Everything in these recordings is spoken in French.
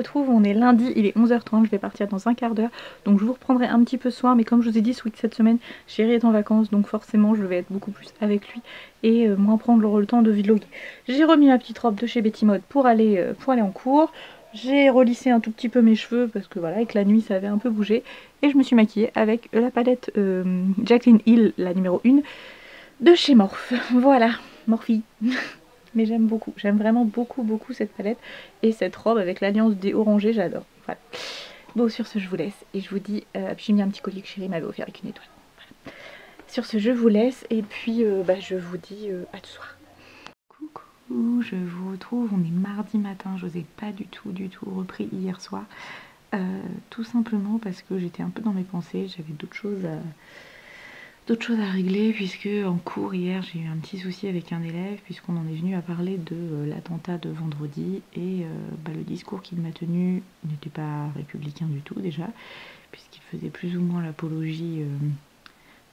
retrouve, on est lundi, il est 11h30, je vais partir dans un quart d'heure. Donc je vous reprendrai un petit peu ce soir, mais comme je vous ai dit, cette semaine, Chéri est en vacances, donc forcément je vais être beaucoup plus avec lui et moins prendre le temps de vlogger. J'ai remis ma petite robe de chez Betty Mode pour aller en cours. J'ai relissé un tout petit peu mes cheveux parce que voilà, avec la nuit ça avait un peu bougé. Et je me suis maquillée avec la palette Jaclyn Hill, la numéro 1 de chez Morphe. Voilà, Morphe. Mais j'aime beaucoup, j'aime vraiment beaucoup cette palette. Et cette robe avec l'alliance des orangés, j'adore. Voilà. Bon, sur ce je vous laisse et je vous dis, j'ai mis un petit collier que Chéri m'avait offert avec une étoile. Voilà. Sur ce je vous laisse et puis je vous dis à ce soir. Coucou, je vous retrouve, on est mardi matin, je n'osais pas du tout repris hier soir. Tout simplement parce que j'étais un peu dans mes pensées, j'avais d'autres choses à régler, puisque en cours hier j'ai eu un petit souci avec un élève, puisqu'on en est venu à parler de l'attentat de vendredi, et le discours qu'il m'a tenu n'était pas républicain du tout déjà, puisqu'il faisait plus ou moins l'apologie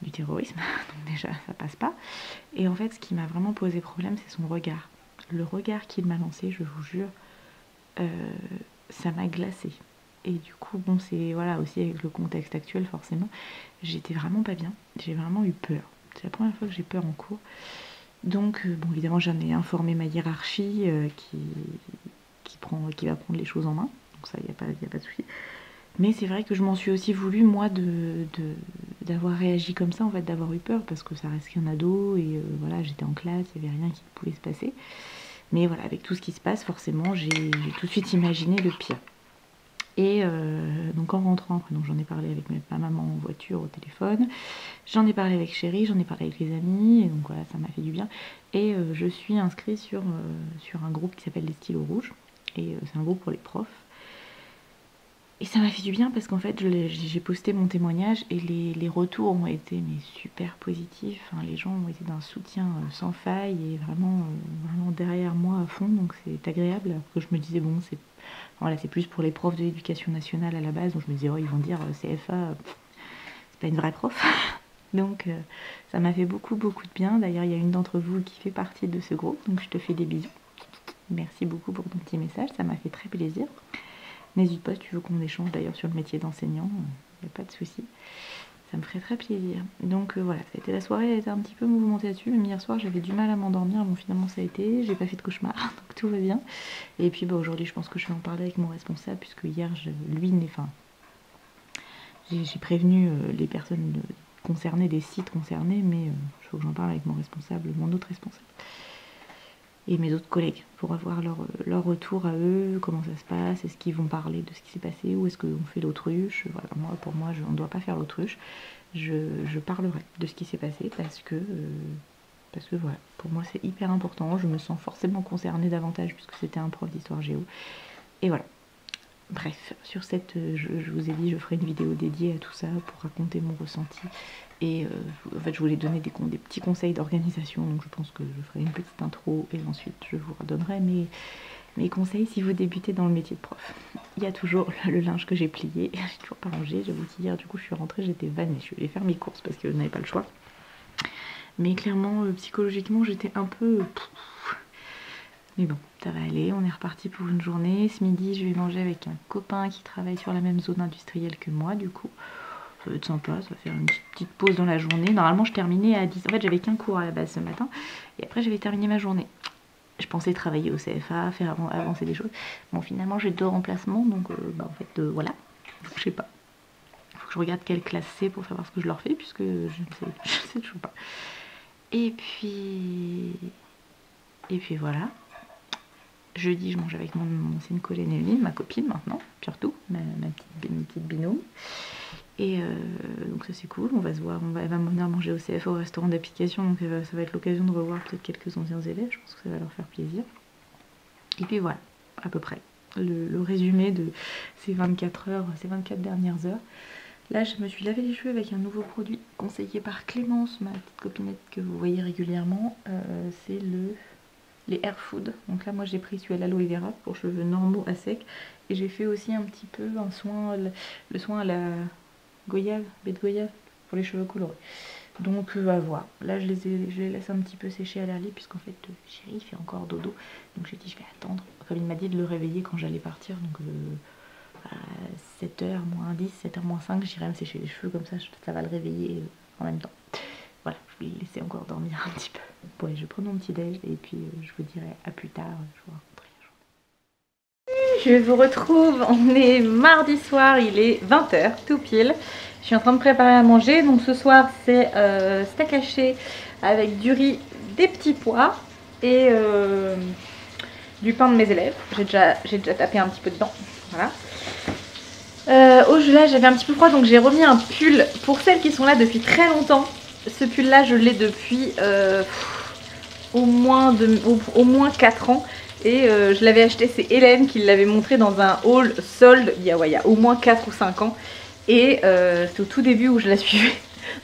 du terrorisme, donc déjà ça passe pas. Et en fait ce qui m'a vraiment posé problème, c'est son regard. Le regard qu'il m'a lancé, je vous jure, ça m'a glacée. Et du coup, bon, c'est voilà, aussi avec le contexte actuel, forcément, j'étais vraiment pas bien. J'ai vraiment eu peur. C'est la première fois que j'ai peur en cours. Donc, bon, évidemment, j'en ai informé ma hiérarchie qui va prendre les choses en main. Donc ça, il n'y a pas de souci. Mais c'est vrai que je m'en suis aussi voulu, moi, d'avoir réagi comme ça, en fait, d'avoir eu peur, parce que ça reste qu'un ado, et voilà, j'étais en classe, il n'y avait rien qui pouvait se passer. Mais voilà, avec tout ce qui se passe, forcément, j'ai tout de suite imaginé le pire. Et donc en rentrant, après, j'en ai parlé avec ma maman en voiture, au téléphone, j'en ai parlé avec Chéri, j'en ai parlé avec les amis, et donc voilà, ça m'a fait du bien. Et je suis inscrite sur un groupe qui s'appelle les stylos rouges, et c'est un groupe pour les profs. Et ça m'a fait du bien parce qu'en fait j'ai posté mon témoignage et les retours ont été super positifs. Enfin, les gens ont été d'un soutien sans faille et vraiment derrière moi à fond, donc c'est agréable. Alors que je me disais bon, c'est plus pour les profs de l'éducation nationale à la base, donc je me disais oh, ils vont dire CFA, c'est pas une vraie prof. Donc ça m'a fait beaucoup de bien. D'ailleurs il y a une d'entre vous qui fait partie de ce groupe, donc je te fais des bisous. Merci beaucoup pour ton petit message, ça m'a fait très plaisir. N'hésite pas si tu veux qu'on échange d'ailleurs sur le métier d'enseignant, il n'y a pas de souci. Ça me ferait très plaisir. Donc voilà, ça a été la soirée, elle était un petit peu mouvementée là-dessus. Même hier soir, j'avais du mal à m'endormir. Bon, finalement, ça a été. J'ai pas fait de cauchemar, donc tout va bien. Et puis aujourd'hui, je pense que je vais en parler avec mon responsable, puisque hier, j'ai prévenu les personnes concernées, des sites concernés, mais il faut que j'en parle avec mon responsable, mon autre responsable. Et mes autres collègues pour avoir leur retour à eux, comment ça se passe, est-ce qu'ils vont parler de ce qui s'est passé ou est-ce qu'on fait l'autruche. Voilà, pour moi, on ne doit pas faire l'autruche. Je parlerai de ce qui s'est passé parce que voilà, pour moi c'est hyper important. Je me sens forcément concernée davantage puisque c'était un prof d'histoire géo. Et voilà. Bref, sur cette, je vous ai dit, je ferai une vidéo dédiée à tout ça pour raconter mon ressenti. Et en fait, je voulais donner des petits conseils d'organisation, donc je pense que je ferai une petite intro et ensuite je vous redonnerai mes conseils si vous débutez dans le métier de prof. Il y a toujours le linge que j'ai plié, j'ai toujours pas rangé. J'avoue qu'hier, du coup, je suis rentrée, j'étais vannée. Je suis allée faire mes courses parce que je n'avais pas le choix. Mais clairement, psychologiquement, j'étais un peu... Mais bon, ça va aller, on est reparti pour une journée. Ce midi, je vais manger avec un copain qui travaille sur la même zone industrielle que moi, du coup. Ça va être sympa, ça va faire une petite pause dans la journée. Normalement, je terminais à 10. En fait, j'avais qu'un cours à la base ce matin. Et après, j'avais terminé ma journée. Je pensais travailler au CFA, faire avancer des choses. Bon, finalement, j'ai 2 remplacements. Donc, voilà. Donc, je sais pas. Il faut que je regarde quelle classe c'est pour savoir ce que je leur fais, puisque je ne sais toujours pas. Et puis voilà. Jeudi, je mange avec mon ancienne collègue Néline, ma copine maintenant, surtout, ma petite binôme. Et donc ça c'est cool, on va se voir, elle va venir manger au CFA au restaurant d'application, donc ça va être l'occasion de revoir peut-être quelques anciens élèves, je pense que ça va leur faire plaisir. Et puis voilà, à peu près, le résumé de ces 24 heures, ces 24 dernières heures. Là, je me suis lavé les cheveux avec un nouveau produit conseillé par Clémence, ma petite copinette que vous voyez régulièrement, c'est les Air Food. Donc là moi j'ai pris celui à l'aloe vera pour cheveux normaux à sec. Et j'ai fait aussi un petit peu un soin, le soin à la goyave, baie de goyave pour les cheveux colorés. Donc à voir. Là je les laisse un petit peu sécher à l'air libre puisqu'en fait chéri il fait encore dodo. Donc j'ai dit je vais attendre. Comme il m'a dit de le réveiller quand j'allais partir. Donc à 7h moins 10, 7h moins 5 j'irai me sécher les cheveux comme ça va le réveiller en même temps. Voilà, je vais le laisser encore dormir un petit peu. Ouais, je prends mon petit déj et puis je vous dirai à plus tard. Je vous raconterai la journée. Je vous retrouve, on est mardi soir, il est 20h tout pile. Je suis en train de préparer à manger. Donc ce soir c'est steak haché avec du riz, des petits pois et du pain de mes élèves. J'ai déjà tapé un petit peu dedans. Voilà. Là j'avais un petit peu froid donc j'ai remis un pull pour celles qui sont là depuis très longtemps. Ce pull là je l'ai depuis au moins 4 ans. Et je l'avais acheté, c'est Hélène qui l'avait montré dans un haul solde il y a au moins 4 ou 5 ans. Et c'est au tout début où je la suivais.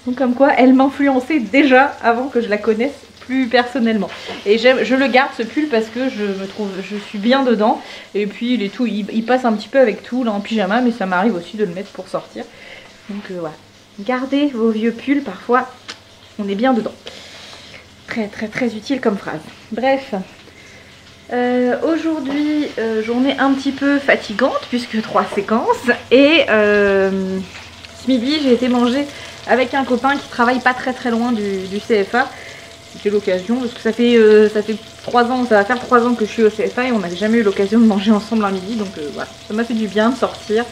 Donc comme quoi elle m'influençait déjà avant que je la connaisse plus personnellement. Et je le garde ce pull parce que je suis bien dedans. Et puis il passe un petit peu avec tout là en pyjama, mais ça m'arrive aussi de le mettre pour sortir. Donc voilà. Gardez vos vieux pulls, parfois on est bien dedans. Très très très utile comme phrase. Bref. Aujourd'hui journée un petit peu fatigante puisque 3 séquences et ce midi j'ai été manger avec un copain qui travaille pas très loin du CFA. C'était l'occasion parce que ça fait 3 ans, ça va faire 3 ans que je suis au CFA et on n'avait jamais eu l'occasion de manger ensemble un midi, donc voilà, ça m'a fait du bien de sortir.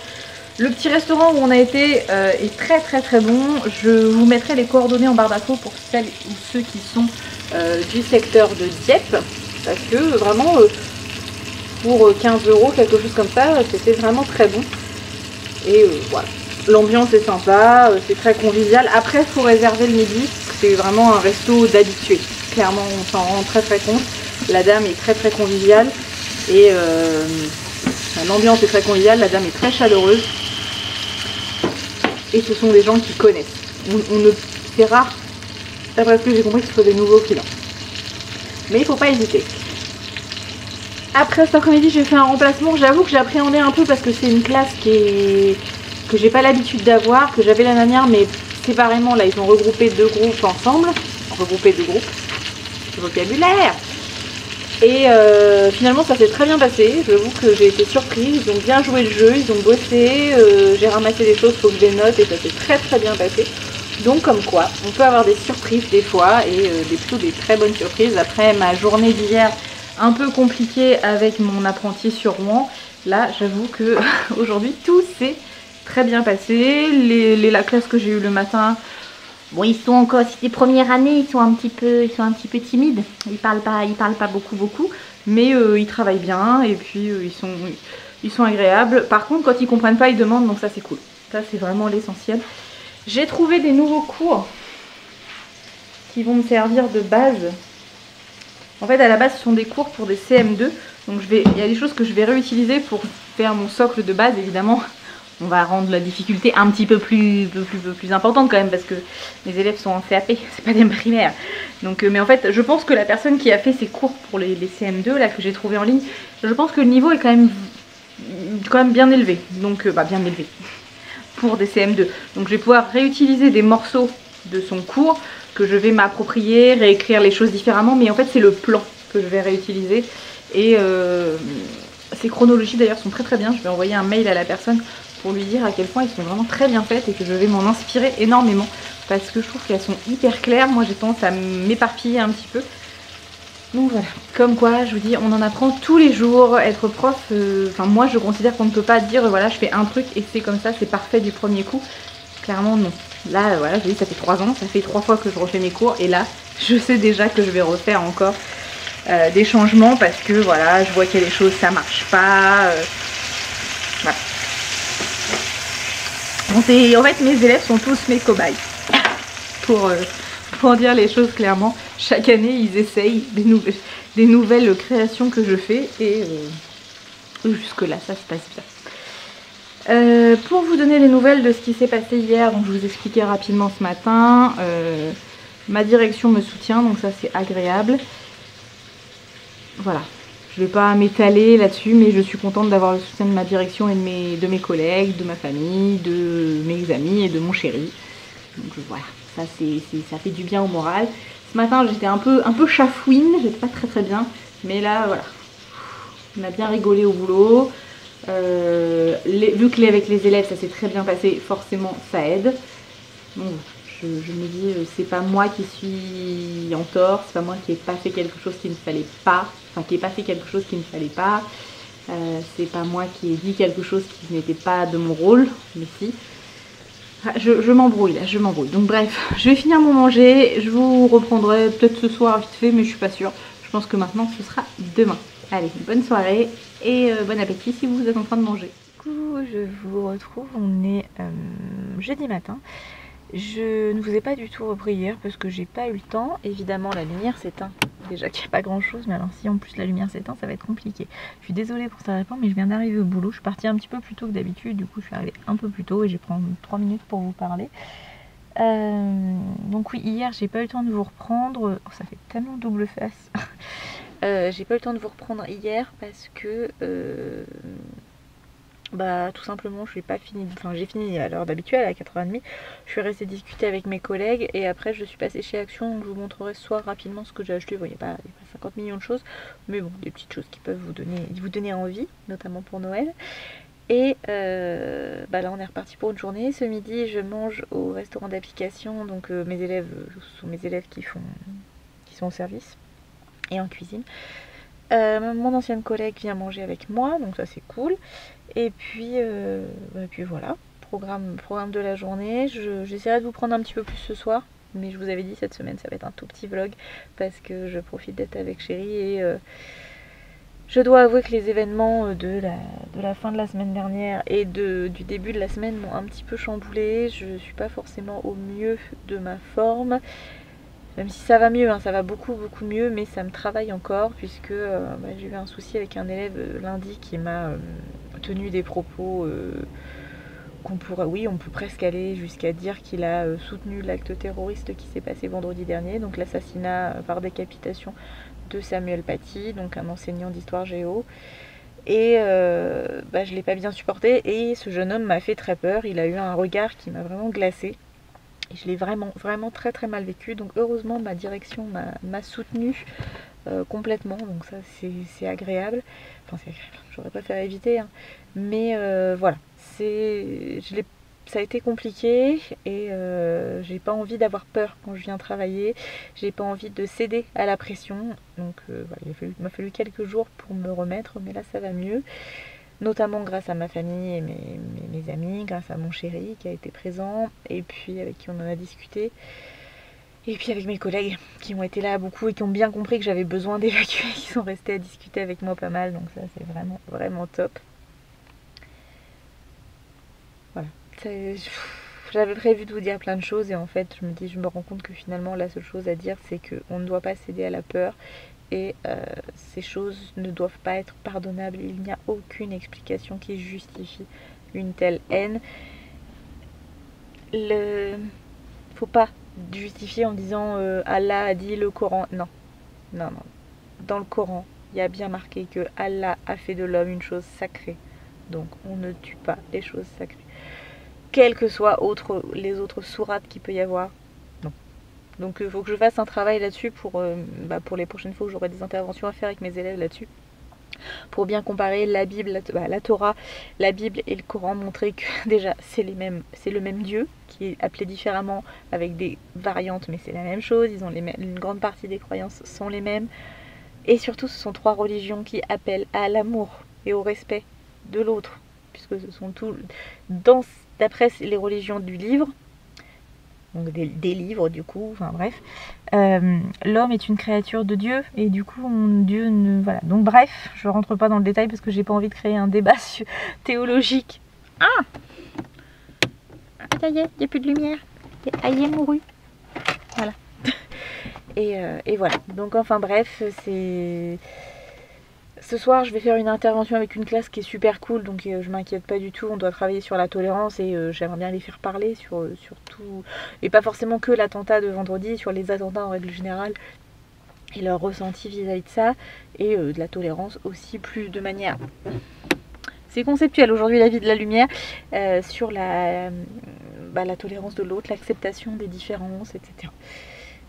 Le petit restaurant où on a été est très bon. Je vous mettrai les coordonnées en barre d'infos pour celles ou ceux qui sont du secteur de Dieppe. Parce que vraiment pour 15 €, quelque chose comme ça, c'était vraiment très bon. Et voilà, l'ambiance est sympa, c'est très convivial. Après il faut réserver le midi, c'est vraiment un resto d'habitués. Clairement on s'en rend très compte. La dame est très conviviale et l'ambiance est très conviviale, la dame est très chaleureuse. Et ce sont des gens qui connaissent. C'est rare, d'après ce que j'ai compris, que ce soit des nouveaux clients. Mais il ne faut pas hésiter. Après cet après-midi j'ai fait un remplacement. J'avoue que j'ai appréhendé un peu parce que c'est une classe que j'ai pas l'habitude d'avoir, que j'avais l'année dernière mais séparément. Là ils ont regroupé 2 groupes ensemble. Regroupé 2 groupes. Vocabulaire. Et finalement ça s'est très bien passé. J'avoue que j'ai été surprise. Ils ont bien joué le jeu, ils ont bossé. J'ai ramassé des choses, faut que je les note et ça s'est très bien passé. Donc comme quoi, on peut avoir des surprises des fois et plutôt des très bonnes surprises. Après ma journée d'hier un peu compliquée avec mon apprenti sur Rouen, là j'avoue que aujourd'hui tout s'est très bien passé. La classe que j'ai eue le matin, bon ils sont encore, c'est les premières années, ils sont un petit peu timides, ils parlent pas beaucoup, mais ils travaillent bien et puis ils sont agréables. Par contre quand ils comprennent pas ils demandent, donc ça c'est cool, ça c'est vraiment l'essentiel. J'ai trouvé des nouveaux cours qui vont me servir de base. En fait à la base ce sont des cours pour des CM2. Donc il y a des choses que je vais réutiliser pour faire mon socle de base. Évidemment on va rendre la difficulté un petit peu plus importante quand même parce que mes élèves sont en CAP, c'est pas des primaires. Donc, mais en fait je pense que la personne qui a fait ces cours pour les CM2 là que j'ai trouvé en ligne, je pense que le niveau est quand même bien élevé. Donc bien élevé pour des CM2. Donc je vais pouvoir réutiliser des morceaux de son cours que je vais m'approprier, réécrire les choses différemment, mais en fait c'est le plan que je vais réutiliser. Et ces chronologies d'ailleurs sont très bien. Je vais envoyer un mail à la personne pour lui dire à quel point ils sont vraiment très bien faites et que je vais m'en inspirer énormément parce que je trouve qu'elles sont hyper claires. Moi j'ai tendance à m'éparpiller un petit peu. Donc voilà, comme quoi je vous dis on en apprend tous les jours. Être prof, enfin moi je considère qu'on ne peut pas dire voilà je fais un truc et c'est comme ça, c'est parfait du premier coup. Clairement non. Là voilà, je vous dis ça fait 3 ans, ça fait 3 fois que je refais mes cours et là je sais déjà que je vais refaire encore des changements parce que voilà je vois qu'il y a des choses ça marche pas. Voilà. Bon, en fait mes élèves sont tous mes cobayes pour dire les choses clairement. Chaque année ils essayent des nouvelles créations que je fais et jusque là ça se passe bien. Pour vous donner les nouvelles de ce qui s'est passé hier, donc je vous expliquais rapidement ce matin, ma direction me soutient donc ça c'est agréable. Voilà, je ne vais pas m'étaler là-dessus mais je suis contente d'avoir le soutien de ma direction et de mes collègues, de ma famille, de mes amis et de mon chéri. Donc voilà, ça fait du bien au moral. Ce matin j'étais un peu chafouine, j'étais pas très bien, mais là voilà, on a bien rigolé au boulot. Vu que avec les élèves ça s'est très bien passé, forcément ça aide. Bon, je me dis c'est pas moi qui suis en tort, c'est pas moi qui ai pas fait quelque chose qu'il ne fallait pas, enfin qui ai pas fait quelque chose qu'il ne fallait pas. C'est pas moi qui ai dit quelque chose qui n'était pas de mon rôle, mais si. Je m'embrouille là, je m'embrouille. Donc bref, je vais finir mon manger, je vous reprendrai peut-être ce soir vite fait, mais je suis pas sûre. Je pense que maintenant ce sera demain. Allez, bonne soirée et bon appétit si vous êtes en train de manger. Du coup, je vous retrouve, on est jeudi matin. Je ne vous ai pas du tout repris hier parce que j'ai pas eu le temps. Évidemment la lumière s'éteint. Déjà qu'il n'y a pas grand chose, mais alors si en plus la lumière s'éteint, ça va être compliqué. Je suis désolée pour ça répond, mais je viens d'arriver au boulot. Je suis partie un petit peu plus tôt que d'habitude, du coup je suis arrivée un peu plus tôt et je vais prendre 3 minutes pour vous parler. Donc oui, hier j'ai pas eu le temps de vous reprendre. Oh, ça fait tellement double face. J'ai pas eu le temps de vous reprendre hier parce que bah tout simplement je n'ai pas fini, enfin j'ai fini à l'heure d'habitude à 4h30, je suis restée discuter avec mes collègues et après je suis passée chez Action, donc je vous montrerai ce soir rapidement ce que j'ai acheté. Bon, il n'y a pas 50 millions de choses, mais bon, des petites choses qui peuvent vous donner envie, notamment pour Noël. Et bah là on est reparti pour une journée. Ce midi je mange au restaurant d'application, donc mes élèves, ce sont mes élèves qui sont au service et en cuisine. Mon ancienne collègue vient manger avec moi, donc ça c'est cool. Et puis voilà, programme de la journée. J'essaierai de vous prendre un petit peu plus ce soir, mais je vous avais dit cette semaine ça va être un tout petit vlog parce que je profite d'être avec Chérie et je dois avouer que les événements de la fin de la semaine dernière et du début de la semaine m'ont un petit peu chamboulée. Je suis pas forcément au mieux de ma forme. Même si ça va mieux, hein, ça va beaucoup mieux, mais ça me travaille encore puisque j'ai eu un souci avec un élève lundi qui m'a tenu des propos qu'on pourrait, oui, on peut presque aller jusqu'à dire qu'il a soutenu l'acte terroriste qui s'est passé vendredi dernier, donc l'assassinat par décapitation de Samuel Paty, donc un enseignant d'histoire géo. Et je l'ai pas bien supporté et ce jeune homme m'a fait très peur, il a eu un regard qui m'a vraiment glacée. Et je l'ai vraiment très mal vécu, donc heureusement ma direction m'a soutenue complètement, donc ça c'est agréable. Enfin c'est agréable, j'aurais préféré éviter, hein. Mais voilà, ça a été compliqué et j'ai pas envie d'avoir peur quand je viens travailler, j'ai pas envie de céder à la pression, donc voilà, il m'a fallu quelques jours pour me remettre, mais là ça va mieux. Notamment grâce à ma famille et mes amis, grâce à mon chéri qui a été présent et puis avec qui on en a discuté. Et puis avec mes collègues qui ont été là beaucoup et qui ont bien compris que j'avais besoin d'évacuer, qui sont restés à discuter avec moi pas mal, donc ça c'est vraiment top. Voilà. J'avais prévu de vous dire plein de choses et en fait je me rends compte que finalement la seule chose à dire c'est qu'on ne doit pas céder à la peur. Et ces choses ne doivent pas être pardonnables. Il n'y a aucune explication qui justifie une telle haine. Faut pas justifier en disant Allah a dit, le Coran. Non. Dans le Coran, il y a bien marqué que Allah a fait de l'homme une chose sacrée. Donc on ne tue pas les choses sacrées. Quelles que soient les autres sourates qu'il peut y avoir. Donc il faut que je fasse un travail là-dessus pour les prochaines fois où j'aurai des interventions à faire avec mes élèves là-dessus. Pour bien comparer la Bible, la Torah, la Bible et le Coran, montrer que déjà c'est le même Dieu qui est appelé différemment avec des variantes, mais c'est la même chose. Une grande partie des croyances sont les mêmes. Et surtout ce sont 3 religions qui appellent à l'amour et au respect de l'autre, puisque ce sont tout d'après les religions du livre. Donc des livres du coup, enfin bref, l'homme est une créature de Dieu et du coup Dieu ne... Voilà, donc bref, je rentre pas dans le détail parce que j'ai pas envie de créer un débat théologique. Ah ça y est, il n'y a plus de lumière, Aïe est mouru. Voilà. Et voilà, donc enfin bref, c'est... Ce soir, je vais faire une intervention avec une classe qui est super cool, donc je m'inquiète pas du tout. On doit travailler sur la tolérance et j'aimerais bien les faire parler sur tout, et pas forcément que l'attentat de vendredi, sur les attentats en règle générale et leur ressenti vis-à-vis de ça, et de la tolérance aussi, plus de manière... C'est conceptuel aujourd'hui la vie de la lumière, sur la tolérance de l'autre, l'acceptation des différences, etc.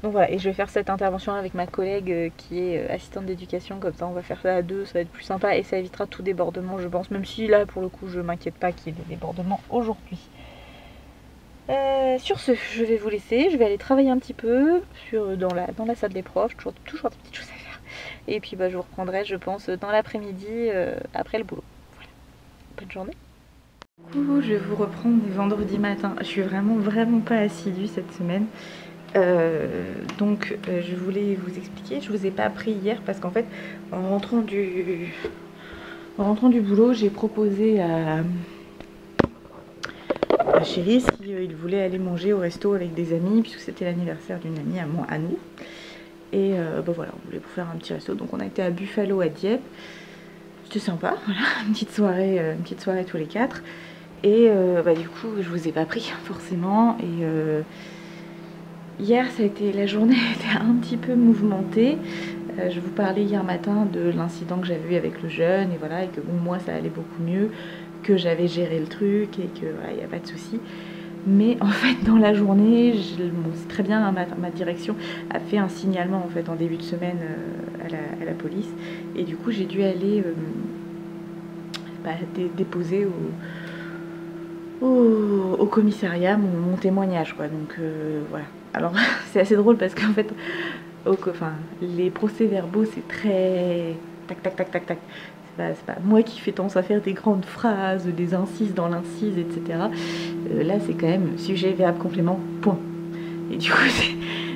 Donc voilà, et je vais faire cette intervention avec ma collègue qui est assistante d'éducation, comme ça on va faire ça à deux, ça va être plus sympa et ça évitera tout débordement je pense, même si là pour le coup je m'inquiète pas qu'il y ait des débordements aujourd'hui. Sur ce, je vais vous laisser, je vais aller travailler un petit peu dans la salle des profs, toujours des petites choses à faire. Et puis je vous reprendrai je pense dans l'après-midi après le boulot. Voilà, bonne journée. Coucou, je vais vous reprendre des vendredis matin. Je suis vraiment pas assidue cette semaine. Je voulais vous expliquer, je vous ai pas appris hier parce qu'en fait en rentrant du boulot j'ai proposé à Chéri s'il voulait aller manger au resto avec des amis puisque c'était l'anniversaire d'une amie à nous et voilà, on voulait faire un petit resto, donc on a été à Buffalo à Dieppe, c'était sympa, voilà, une petite soirée tous les quatre et du coup je vous ai pas pris forcément et hier, la journée était un petit peu mouvementée. Je vous parlais hier matin de l'incident que j'avais eu avec le jeune et voilà, et que bon, moi ça allait beaucoup mieux, que j'avais géré le truc et que voilà, il n'y a pas de souci. Mais en fait, dans la journée, c'est très bien, hein, ma direction a fait un signalement en fait en début de semaine à la police et du coup j'ai dû aller déposer au commissariat mon témoignage quoi. Donc voilà. Alors c'est assez drôle parce qu'en fait les procès-verbaux c'est très tac tac tac tac tac. C'est pas moi qui fais tendance à faire des grandes phrases, des incises dans l'incise, etc. Là c'est quand même sujet, verbe, complément, point. Et du coup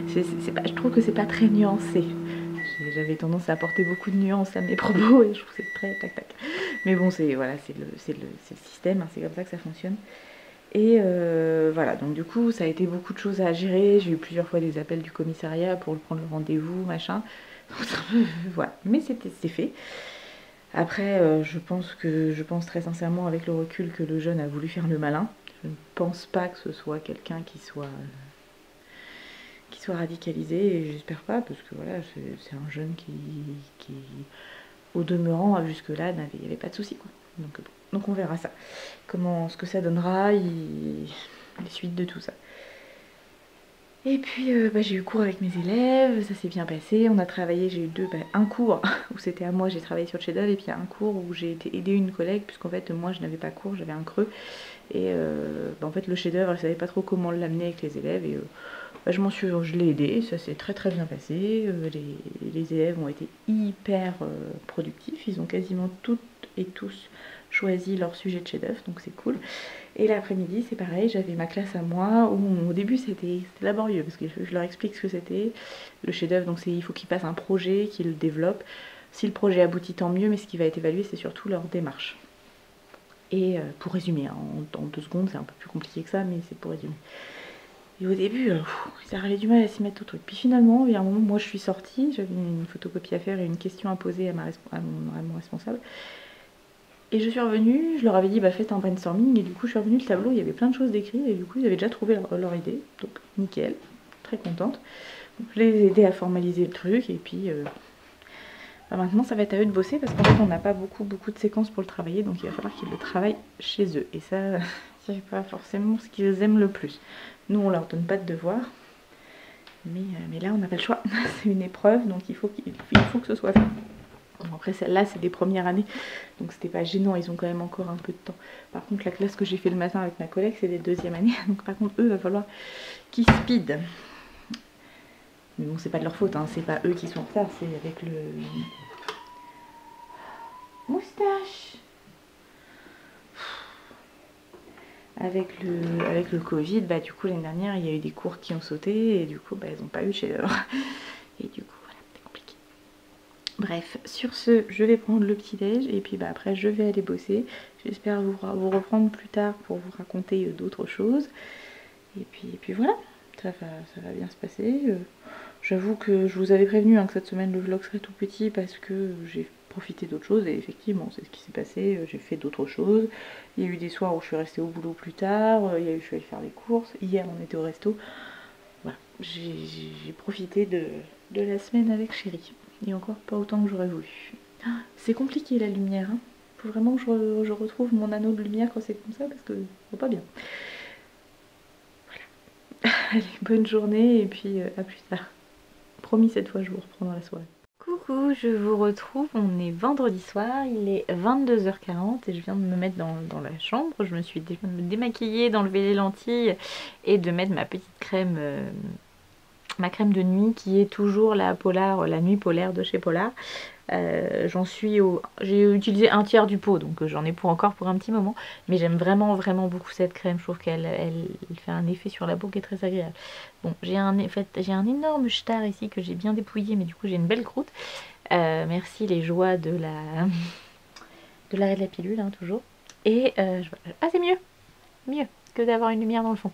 je trouve que c'est pas très nuancé. J'avais tendance à apporter beaucoup de nuances à mes propos et je trouve que c'est très tac tac. Mais bon c'est le système, hein, c'est comme ça que ça fonctionne. Et voilà, donc du coup ça a été beaucoup de choses à gérer, j'ai eu plusieurs fois des appels du commissariat pour prendre le rendez-vous, machin. Voilà, mais c'est fait. Après je pense très sincèrement avec le recul que le jeune a voulu faire le malin. Je ne pense pas que ce soit quelqu'un qui soit radicalisé et j'espère pas parce que voilà c'est un jeune qui au demeurant jusque là il n'y avait pas de souci quoi. Donc on verra ça, ce que ça donnera, les suites de tout ça. Et puis j'ai eu cours avec mes élèves, ça s'est bien passé, on a travaillé, j'ai eu un cours où c'était à moi, j'ai travaillé sur le chef-d'œuvre et puis un cours où j'ai été aider une collègue puisqu'en fait moi je n'avais pas cours, j'avais un creux et en fait le chef-d'œuvre elle savait pas trop comment l'amener avec les élèves et je l'ai aidé, ça s'est très bien passé, les élèves ont été hyper productifs, ils ont quasiment toutes et tous choisi leur sujet de chef-d'œuvre, donc c'est cool. Et l'après-midi c'est pareil, j'avais ma classe à moi où au début c'était laborieux parce que je leur explique ce que c'était le chef-d'œuvre, donc il faut qu'ils passent un projet, qu'ils le développent. Si le projet aboutit tant mieux, mais ce qui va être évalué c'est surtout leur démarche. Et pour résumer, hein, en 2 secondes c'est un peu plus compliqué que ça, mais c'est pour résumer. Et au début, ça avait du mal à s'y mettre au truc. Puis finalement, il y a un moment, moi je suis sortie, j'avais une photocopie à faire et une question à poser à mon responsable. Et je suis revenue, je leur avais dit faites un brainstorming et du coup je suis revenue, le tableau, il y avait plein de choses décrites et du coup ils avaient déjà trouvé leur idée. Donc nickel, très contente. Donc, je les ai aidés à formaliser le truc et puis maintenant ça va être à eux de bosser parce qu'en fait on n'a pas beaucoup de séquences pour le travailler, donc il va falloir qu'ils le travaillent chez eux. Et ça, c'est pas forcément ce qu'ils aiment le plus. Nous on leur donne pas de devoirs, mais là on n'a pas le choix. C'est une épreuve, donc il faut que ce soit fait. Bon, après celle-là c'est des premières années, donc c'était pas gênant, ils ont quand même encore un peu de temps. Par contre la classe que j'ai fait le matin avec ma collègue c'est des 2e années, donc par contre eux il va falloir qu'ils speed. Mais bon c'est pas de leur faute, hein. C'est pas eux qui sont en retard, c'est avec le... Moustache. Avec le Covid, du coup l'année dernière il y a eu des cours qui ont sauté et du coup ils n'ont pas eu chef-d'œuvre. Et du coup voilà, c'est compliqué. Bref, sur ce, je vais prendre le petit déj et puis après je vais aller bosser. J'espère vous reprendre plus tard pour vous raconter d'autres choses. Et puis voilà, ça va bien se passer. J'avoue que je vous avais prévenu que cette semaine le vlog serait tout petit parce que j'ai profité d'autres choses et effectivement c'est ce qui s'est passé, j'ai fait d'autres choses. Il y a eu des soirs où je suis restée au boulot plus tard, je suis allée faire les courses, hier on était au resto. Voilà, j'ai profité de la semaine avec Chéri et encore pas autant que j'aurais voulu. C'est compliqué la lumière, hein. Faut vraiment que je retrouve mon anneau de lumière quand c'est comme ça parce que c'est pas bien. Allez, bonne journée et puis à plus tard. Promis, cette fois je vous reprends dans la soirée. Coucou, je vous retrouve, on est vendredi soir, il est 22h40 et je viens de me mettre dans la chambre. Je me suis déjà démaquillée, d'enlever les lentilles et de mettre ma petite crème, ma crème de nuit qui est toujours la Polar, la nuit polaire de chez Polar. J'ai utilisé un tiers du pot, donc j'en ai encore pour un petit moment, mais j'aime vraiment beaucoup cette crème. Je trouve qu'elle fait un effet sur la peau qui est très agréable. Bon, j'ai un énorme star ici que j'ai bien dépouillé, mais du coup j'ai une belle croûte. Merci les joies de l'arrêt de la pilule, hein, toujours. Et ah, c'est mieux que d'avoir une lumière dans le fond.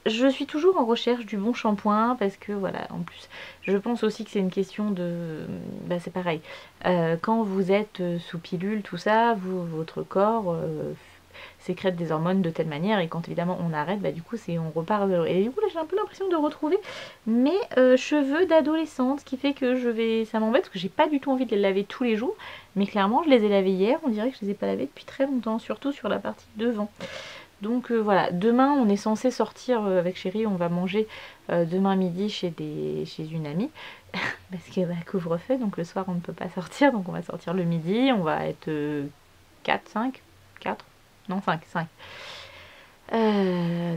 Je suis toujours en recherche du bon shampoing parce que voilà, en plus je pense aussi que c'est une question de, bah c'est pareil, quand vous êtes sous pilule, tout ça, votre corps sécrète des hormones de telle manière, et quand évidemment on arrête, bah du coup on repart et du coup là j'ai un peu l'impression de retrouver mes cheveux d'adolescente, ce qui fait que ça m'embête parce que j'ai pas du tout envie de les laver tous les jours, mais clairement je les ai lavés hier, on dirait que je les ai pas lavés depuis très longtemps, surtout sur la partie devant. Donc voilà, demain on est censé sortir avec chérie, on va manger demain midi chez une amie, parce qu'il y a couvre-feu, donc le soir on ne peut pas sortir, donc on va sortir le midi, on va être 4, 5, 4, non 5, 5.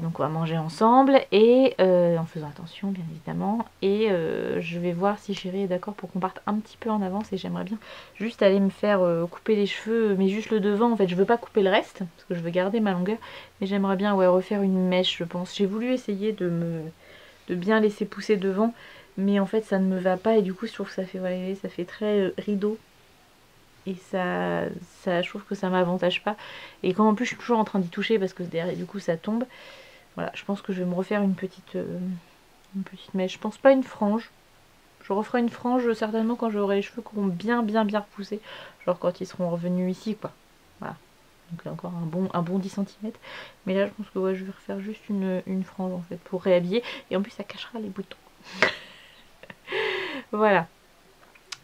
Donc on va manger ensemble et en faisant attention bien évidemment, et je vais voir si chérie est d'accord pour qu'on parte un petit peu en avance, et j'aimerais bien juste aller me faire couper les cheveux, mais juste le devant en fait. Je veux pas couper le reste parce que je veux garder ma longueur, mais j'aimerais bien refaire une mèche, je pense. J'ai voulu essayer de bien laisser pousser devant, mais en fait ça ne me va pas, et du coup je trouve que ça fait, voilà, ça fait très rideau. Et je trouve que ça m'avantage pas. Et quand en plus je suis toujours en train d'y toucher parce que derrière, du coup ça tombe. Voilà, je pense que je vais me refaire une petite mèche. Je pense pas une frange. Je referai une frange certainement quand j'aurai les cheveux qui auront bien repoussé. Genre quand ils seront revenus ici, quoi. Voilà. Donc encore un bon 10 cm. Mais là je pense que ouais, je vais refaire juste une frange en fait pour réhabiller. Et en plus ça cachera les boutons. Voilà.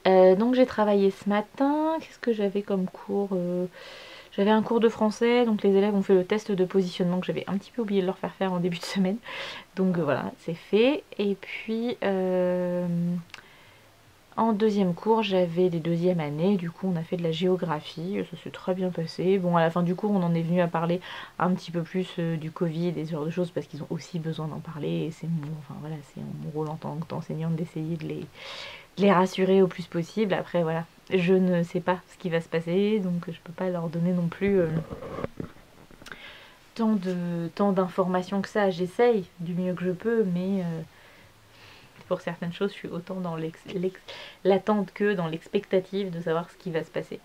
Donc j'ai travaillé ce matin. Qu'est-ce que j'avais comme cours J'avais un cours de français, donc les élèves ont fait le test de positionnement que j'avais un petit peu oublié de leur faire faire en début de semaine. Donc voilà, c'est fait. Et puis en deuxième cours, j'avais des deuxièmes années, du coup on a fait de la géographie, ça s'est très bien passé. Bon, à la fin du cours, on en est venu à parler un petit peu plus du Covid et ce genre de choses, parce qu'ils ont aussi besoin d'en parler, et c'est mon rôle en tant qu'enseignante d'essayer de les rassurer au plus possible. Après voilà, je ne sais pas ce qui va se passer, donc je peux pas leur donner non plus tant d'informations que ça. J'essaye du mieux que je peux, mais pour certaines choses je suis autant dans l'attente que dans l'expectative de savoir ce qui va se passer.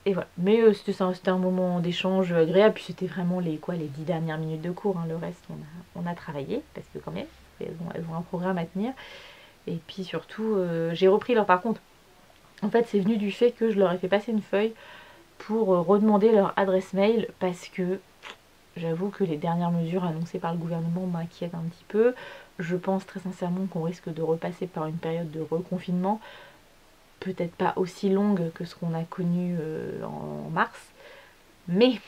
Et voilà, mais c'était un moment d'échange agréable, puis c'était vraiment les 10 dernières minutes de cours, hein. Le reste on a travaillé, parce que quand même elles ont un programme à tenir. Et puis surtout, j'ai repris leur, par contre, en fait c'est venu du fait que je leur ai fait passer une feuille pour redemander leur adresse mail, parce que j'avoue que les dernières mesures annoncées par le gouvernement m'inquiètent un petit peu. Je pense très sincèrement qu'on risque de repasser par une période de reconfinement, peut-être pas aussi longue que ce qu'on a connu en mars, mais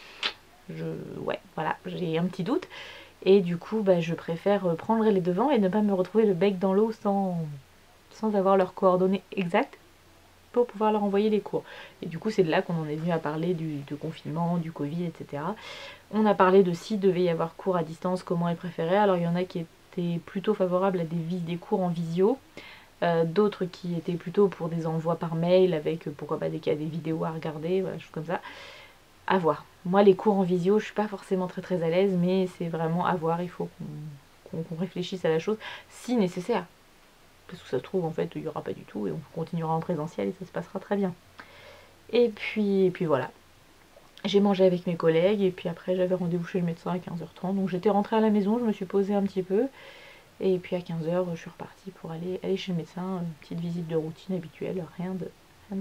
ouais, voilà, j'ai un petit doute. Et du coup, bah, je préfère prendre les devants et ne pas me retrouver le bec dans l'eau sans avoir leurs coordonnées exactes pour pouvoir leur envoyer les cours. Et du coup, c'est de là qu'on en est venu à parler du confinement, du Covid, etc. On a parlé de s'il devait y avoir cours à distance, comment ils préféraient. Alors, il y en a qui étaient plutôt favorables à des cours en visio, d'autres qui étaient plutôt pour des envois par mail avec, pourquoi pas, dès qu'il y a des vidéos à regarder, voilà, choses comme ça. À voir. Moi, les cours en visio, je suis pas forcément très à l'aise, mais c'est vraiment à voir. Il faut qu'on réfléchisse à la chose, si nécessaire. Parce que ça se trouve, en fait, il n'y aura pas du tout, et on continuera en présentiel et ça se passera très bien. Et puis voilà. J'ai mangé avec mes collègues, et puis après j'avais rendez-vous chez le médecin à 15h30. Donc j'étais rentrée à la maison, je me suis posée un petit peu. Et puis à 15h, je suis repartie pour aller chez le médecin. Une petite visite de routine habituelle, rien de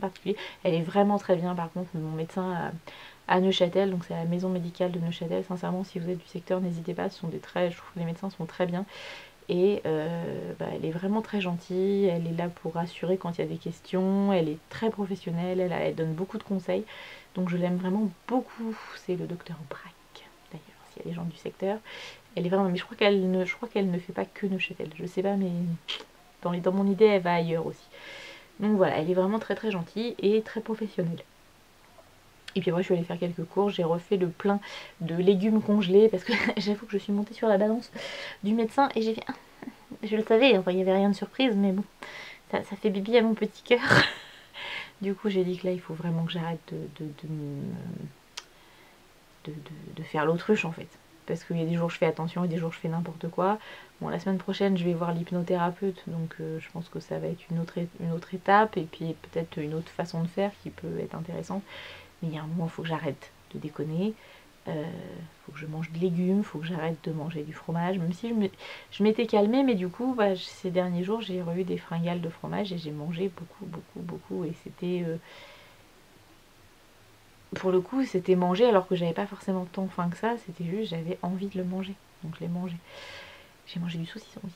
particulier. Elle est vraiment très bien, par contre, mon médecin à Neuchâtel, donc c'est la maison médicale de Neuchâtel. Sincèrement, si vous êtes du secteur, n'hésitez pas, je trouve que les médecins sont très bien. Et elle est vraiment très gentille, elle est là pour rassurer quand il y a des questions, elle est très professionnelle, elle donne beaucoup de conseils, donc je l'aime vraiment beaucoup. C'est le docteur Brack, d'ailleurs, si il y a les gens du secteur. Elle est vraiment, mais je crois qu'elle ne fait pas que Neuchâtel, je sais pas, mais dans mon idée elle va ailleurs aussi. Donc voilà, elle est vraiment très très gentille et très professionnelle. Et puis moi je suis allée faire quelques courses, j'ai refait le plein de légumes congelés parce que j'avoue que je suis montée sur la balance du médecin et j'ai fait... Je le savais, enfin il n'y avait rien de surprise, mais bon, ça fait bibi à mon petit cœur. Du coup j'ai dit que là il faut vraiment que j'arrête de faire l'autruche en fait. Parce qu'il y a des jours je fais attention et des jours je fais n'importe quoi. Bon, la semaine prochaine je vais voir l'hypnothérapeute, donc je pense que ça va être une autre étape et puis peut-être une autre façon de faire qui peut être intéressante. Mais il y a un moment il faut que j'arrête de déconner. Faut que je mange de légumes, faut que j'arrête de manger du fromage, même si je m'étais calmée, mais du coup bah, ces derniers jours j'ai eu des fringales de fromage et j'ai mangé beaucoup et c'était pour le coup c'était mangé alors que j'avais pas forcément tant faim que ça, c'était juste j'avais envie de le manger, donc je l'ai mangé. J'ai mangé du saucisson aussi,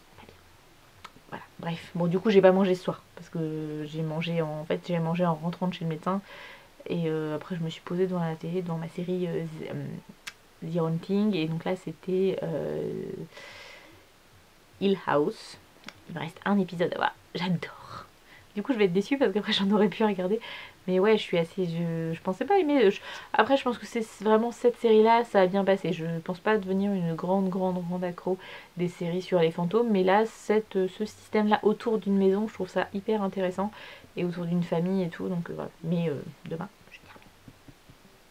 voilà, bref, bon du coup j'ai pas mangé ce soir parce que j'ai mangé j'ai mangé en rentrant de chez le médecin et après je me suis posée devant la télé, devant ma série The Haunting, et donc là c'était Hill House. Il me reste un épisode à voir, j'adore. Du coup je vais être déçue parce qu'après j'en aurais pu regarder, mais ouais je suis assez, je pensais pas aimer, après je pense que c'est vraiment cette série là, ça a bien passé, je pense pas devenir une grande accro des séries sur les fantômes, mais là ce système là autour d'une maison, je trouve ça hyper intéressant, et autour d'une famille et tout, donc voilà, mais demain, je termine.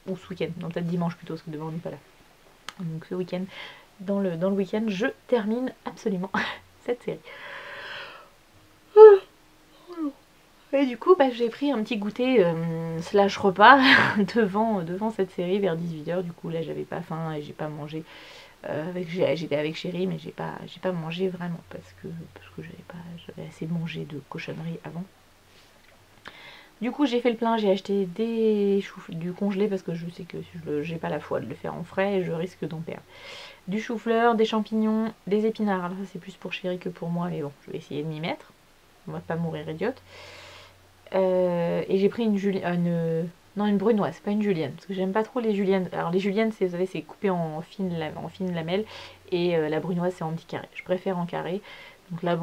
Ou ce week-end, non peut-être dimanche plutôt parce que demain on n'est pas là. Donc ce week-end, dans le week-end, je termine absolument cette série. Et du coup, bah, j'ai pris un petit goûter slash repas devant cette série vers 18h. Du coup, là, j'avais pas faim et j'ai pas mangé. J'étais avec Chéri, mais j'ai pas mangé vraiment parce que j'avais assez mangé de cochonneries avant. Du coup j'ai fait le plein, j'ai acheté du congelé parce que je sais que j'ai pas la foi de le faire en frais et je risque d'en perdre. Du chou-fleur, des champignons, des épinards. Alors ça c'est plus pour Chéri que pour moi, mais bon, je vais essayer de m'y mettre. On va pas mourir idiote. Et j'ai pris une brunoise, pas une julienne, parce que j'aime pas trop les juliennes. Alors les juliennes, vous savez, c'est coupé en fines lamelles, et la brunoise c'est en petits carrés. Je préfère en carré. Donc la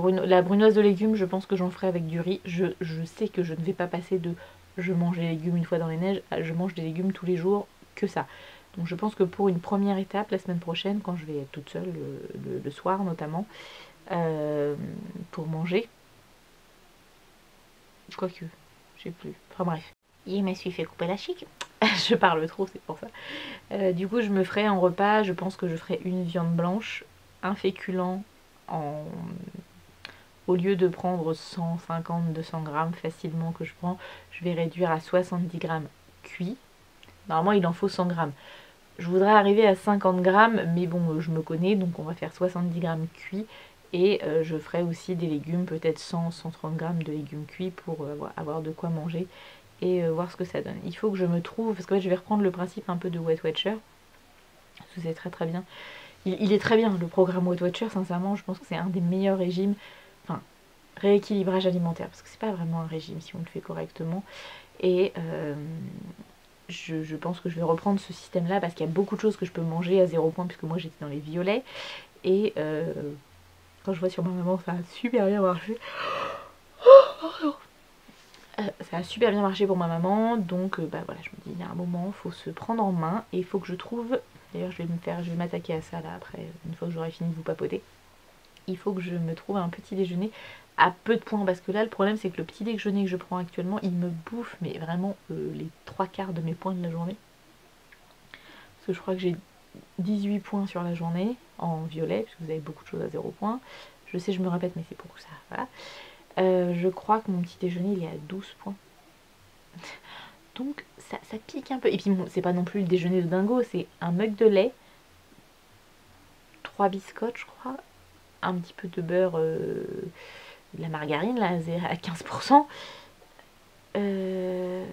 brunoise de légumes, je pense que j'en ferai avec du riz. Je sais que je ne vais pas passer de je mange les légumes une fois dans les neiges à je mange des légumes tous les jours, que ça. Donc je pense que pour une première étape, la semaine prochaine, quand je vais être toute seule, le soir notamment, pour manger, quoique, je sais plus, enfin bref. Il me suis fait couper la chic. Je parle trop, c'est pour ça. Du coup, je me ferai en repas, je pense que je ferai une viande blanche, un féculent au lieu de prendre 150-200 grammes facilement que je prends, je vais réduire à 70 grammes cuit. Normalement, il en faut 100 grammes. Je voudrais arriver à 50 grammes, mais bon, je me connais, donc on va faire 70 grammes cuits. Et je ferai aussi des légumes, peut-être 100-130 grammes de légumes cuits pour avoir de quoi manger et voir ce que ça donne. Il faut que je me trouve, parce que je vais reprendre le principe un peu de Weight Watcher, parce que c'est très très bien. Il est très bien, le programme Weight Watcher, sincèrement, je pense que c'est un des meilleurs régimes, enfin, rééquilibrage alimentaire, parce que c'est pas vraiment un régime si on le fait correctement. Et je pense que je vais reprendre ce système-là, parce qu'il y a beaucoup de choses que je peux manger à 0 point, puisque moi j'étais dans les violets, et quand je vois sur ma maman, ça a super bien marché. Ça a super bien marché pour ma maman, donc bah voilà, je me dis il y a un moment, il faut se prendre en main et il faut que je trouve, d'ailleurs je vais m'attaquer à ça là après, une fois que j'aurai fini de vous papoter, il faut que je me trouve un petit déjeuner à peu de points, parce que là le problème c'est que le petit déjeuner que je prends actuellement, il me bouffe mais vraiment les 3/4 de mes points de la journée, parce que je crois que j'ai 18 points sur la journée en violet, puisque vous avez beaucoup de choses à 0 points, je sais je me répète mais c'est pour ça, voilà. Je crois que mon petit déjeuner il est à 12 points. Donc ça pique un peu. Et puis bon, c'est pas non plus le déjeuner de dingo, c'est un mug de lait, 3 biscottes je crois, un petit peu de beurre, de la margarine là à 15%. Et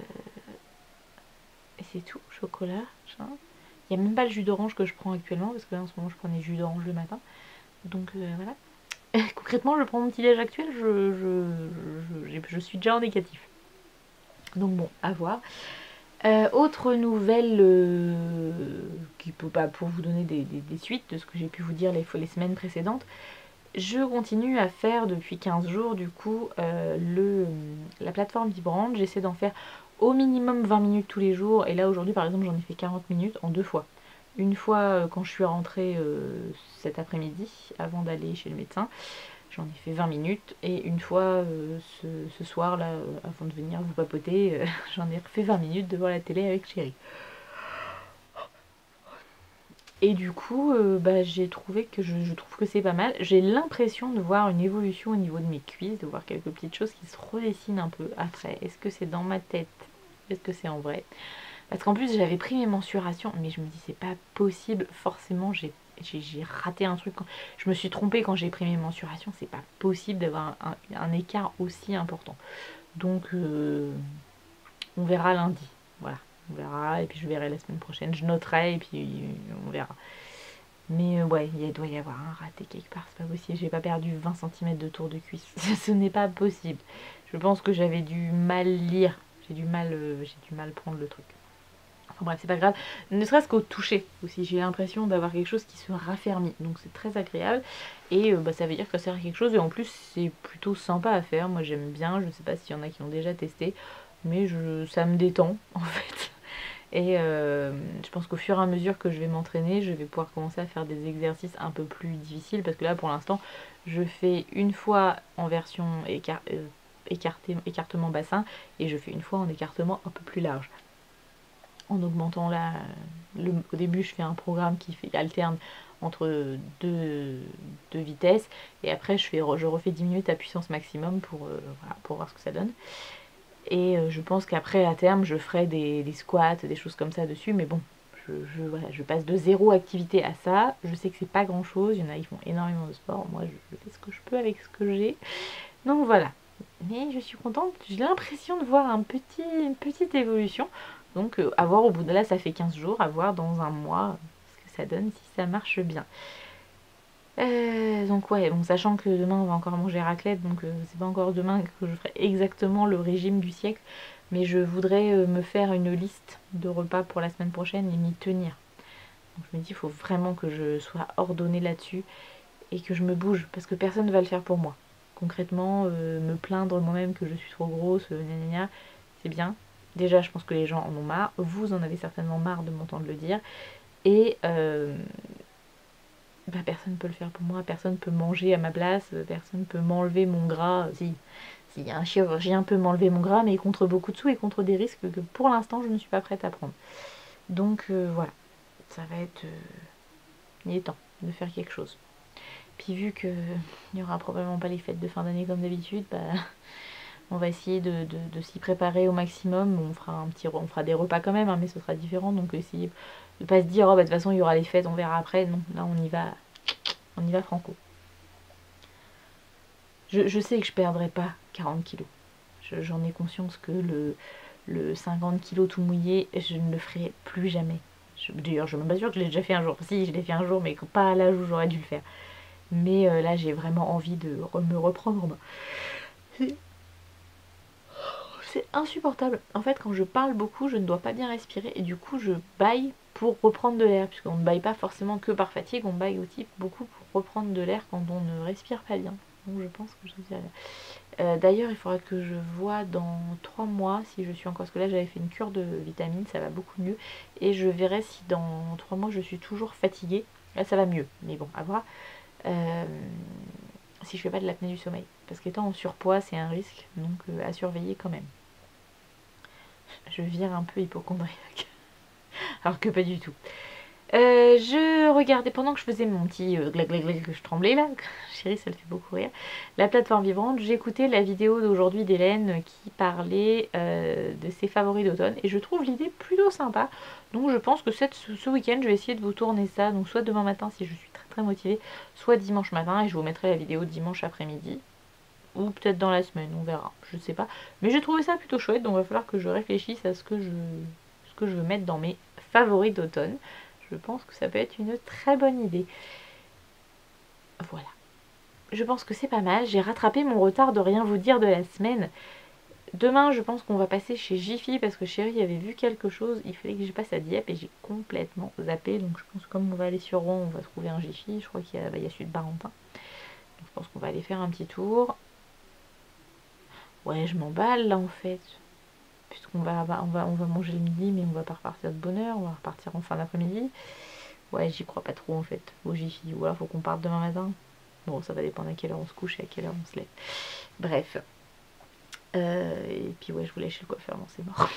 c'est tout, chocolat. Il n'y a même pas le jus d'orange que je prends actuellement, parce que là en ce moment je prenais jus d'orange le matin. Donc voilà. Concrètement, je prends mon petit déj actuel, je suis déjà en négatif. Donc bon, à voir. Autre nouvelle qui peut pas pour vous donner des suites de ce que j'ai pu vous dire les semaines précédentes. Je continue à faire depuis 15 jours du coup la plateforme vibrante. J'essaie d'en faire au minimum 20 minutes tous les jours. Et là aujourd'hui par exemple j'en ai fait 40 minutes en 2 fois. Une fois quand je suis rentrée cet après-midi avant d'aller chez le médecin. J'en ai fait 20 minutes et une fois ce soir là, avant de venir vous papoter, j'en ai refait 20 minutes devant la télé avec Chéri. Et du coup, j'ai trouvé que je trouve que c'est pas mal. J'ai l'impression de voir une évolution au niveau de mes cuisses, de voir quelques petites choses qui se redessinent un peu après. Est-ce que c'est dans ma tête? Est-ce que c'est en vrai? Parce qu'en plus j'avais pris mes mensurations, mais je me dis c'est pas possible, forcément j'ai raté un truc. Je me suis trompée quand j'ai pris mes mensurations, c'est pas possible d'avoir un écart aussi important. Donc on verra lundi, voilà, on verra, et puis je verrai la semaine prochaine, je noterai et puis on verra. Mais ouais, il doit y avoir un raté quelque part, c'est pas possible, j'ai pas perdu 20 cm de tour de cuisse, ce n'est pas possible. Je pense que j'avais du mal lire, j'ai du mal prendre le truc. Enfin bref, c'est pas grave. Ne serait-ce qu'au toucher aussi, j'ai l'impression d'avoir quelque chose qui se raffermit. Donc c'est très agréable. Et ça veut dire que ça sert à quelque chose. Et en plus, c'est plutôt sympa à faire. Moi j'aime bien. Je ne sais pas s'il y en a qui ont déjà testé. Mais ça me détend en fait. Et je pense qu'au fur et à mesure que je vais m'entraîner, je vais pouvoir commencer à faire des exercices un peu plus difficiles. Parce que là pour l'instant, je fais une fois en version écartement bassin. Et je fais une fois en écartement un peu plus large. En augmentant au début je fais un programme qui alterne entre deux vitesses et après je refais 10 minutes à puissance maximum pour voir ce que ça donne. Et je pense qu'après à terme je ferai des squats, des choses comme ça dessus, mais bon, je passe de zéro activité à ça. Je sais que c'est pas grand chose, il y en a qui font énormément de sport, moi je fais ce que je peux avec ce que j'ai. Donc voilà, mais je suis contente, j'ai l'impression de voir une petite évolution. Donc à voir au bout de là, ça fait 15 jours, à voir dans un mois ce que ça donne, si ça marche bien. Donc ouais, bon, sachant que demain on va encore manger raclette, donc c'est pas encore demain que je ferai exactement le régime du siècle, mais je voudrais me faire une liste de repas pour la semaine prochaine et m'y tenir. Donc je me dis, il faut vraiment que je sois ordonnée là-dessus et que je me bouge, parce que personne ne va le faire pour moi. Concrètement, me plaindre moi-même que je suis trop grosse, c'est bien. Déjà, je pense que les gens en ont marre. Vous en avez certainement marre de m'entendre le dire. Et personne ne peut le faire pour moi. Personne ne peut manger à ma place. Personne ne peut m'enlever mon gras. Si un chirurgien peut m'enlever mon gras, mais contre beaucoup de sous et contre des risques que pour l'instant, je ne suis pas prête à prendre. Donc voilà. Ça va être... il est temps de faire quelque chose. Puis vu qu'il n'y aura probablement pas les fêtes de fin d'année comme d'habitude, on va essayer de s'y préparer au maximum. On fera des repas quand même, hein, mais ce sera différent. Donc essayer de pas se dire oh, de toute façon il y aura les fêtes, on verra après. Non, là on y va franco. Je sais que je perdrai pas 40 kilos. J'en ai conscience que le 50 kilos tout mouillé, je ne le ferai plus jamais. D'ailleurs, je ne suis même pas sûre que je l'ai déjà fait un jour. Si, je l'ai fait un jour, mais pas à l'âge où j'aurais dû le faire. Mais là, j'ai vraiment envie de me reprendre en main. C'est insupportable. En fait, quand je parle beaucoup, je ne dois pas bien respirer et du coup, je bâille pour reprendre de l'air. Puisqu'on ne bâille pas forcément que par fatigue, on bâille aussi beaucoup pour reprendre de l'air quand on ne respire pas bien. Donc je pense que je dirais. D'ailleurs, il faudra que je vois dans 3 mois si je suis encore... Parce que là, j'avais fait une cure de vitamines, ça va beaucoup mieux. Et je verrai si dans 3 mois, je suis toujours fatiguée. Là, ça va mieux. Mais bon, à voir. Si je fais pas de l'apnée du sommeil. Parce qu'étant en surpoids, c'est un risque. Donc à surveiller quand même. Je vire un peu hypocondriaque. Alors que pas du tout. Je regardais pendant que je faisais mon petit glac glac glac que je tremblais là, chérie ça le fait beaucoup rire, la plateforme vivante, j'écoutais la vidéo d'aujourd'hui d'Hélène qui parlait de ses favoris d'automne et je trouve l'idée plutôt sympa. Donc je pense que ce week-end je vais essayer de vous tourner ça, donc soit demain matin si je suis très très motivée, soit dimanche matin et je vous mettrai la vidéo dimanche après-midi. Ou peut-être dans la semaine, on verra, je sais pas. Mais j'ai trouvé ça plutôt chouette, donc il va falloir que je réfléchisse à ce que je veux mettre dans mes favoris d'automne. Je pense que ça peut être une très bonne idée. Voilà. Je pense que c'est pas mal. J'ai rattrapé mon retard de rien vous dire de la semaine. demain je pense qu'on va passer chez Jiffy parce que Chérie avait vu quelque chose, il fallait que je passe à Dieppe et j'ai complètement zappé. Donc je pense que comme on va aller sur Rouen, on va trouver un Jiffy. Je crois qu'il y a celui de Barentin. Donc je pense qu'on va aller faire un petit tour. Ouais, je m'emballe là en fait. Puisqu'on va manger le midi, mais on va pas repartir de bonne heure, on va repartir en fin d'après-midi. Ouais, j'y crois pas trop en fait, au Jiffy. Ou alors faut qu'on parte demain matin. Bon, ça va dépendre à quelle heure on se couche et à quelle heure on se lève. Bref. Et puis ouais, je voulais aller chez le coiffeur, non c'est mort.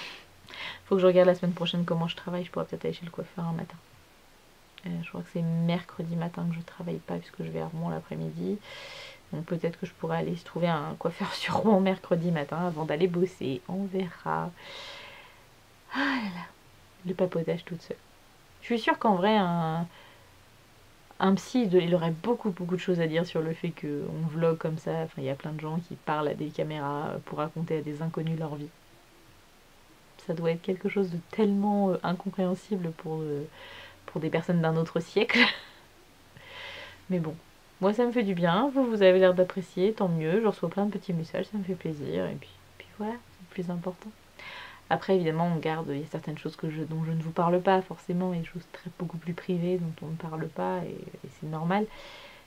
Faut que je regarde la semaine prochaine comment je travaille, je pourrais peut-être aller chez le coiffeur un matin. Je crois que c'est mercredi matin que je travaille pas puisque je vais à Rouen l'après-midi. Donc peut-être que je pourrais aller se trouver un coiffeur sur Rouen mercredi matin avant d'aller bosser. On verra. Ah là là, le papotage toute seule. Je suis sûre qu'en vrai, un psy, il aurait beaucoup de choses à dire sur le fait qu'on vlog comme ça. Enfin, il y a plein de gens qui parlent à des caméras pour raconter à des inconnus leur vie. Ça doit être quelque chose de tellement incompréhensible pour des personnes d'un autre siècle. Mais bon, moi ça me fait du bien, vous avez l'air d'apprécier, tant mieux, je reçois plein de petits messages, ça me fait plaisir, et puis voilà, c'est le plus important. Après évidemment on garde, il y a certaines choses dont je ne vous parle pas forcément, et des choses beaucoup plus privées dont on ne parle pas, et c'est normal.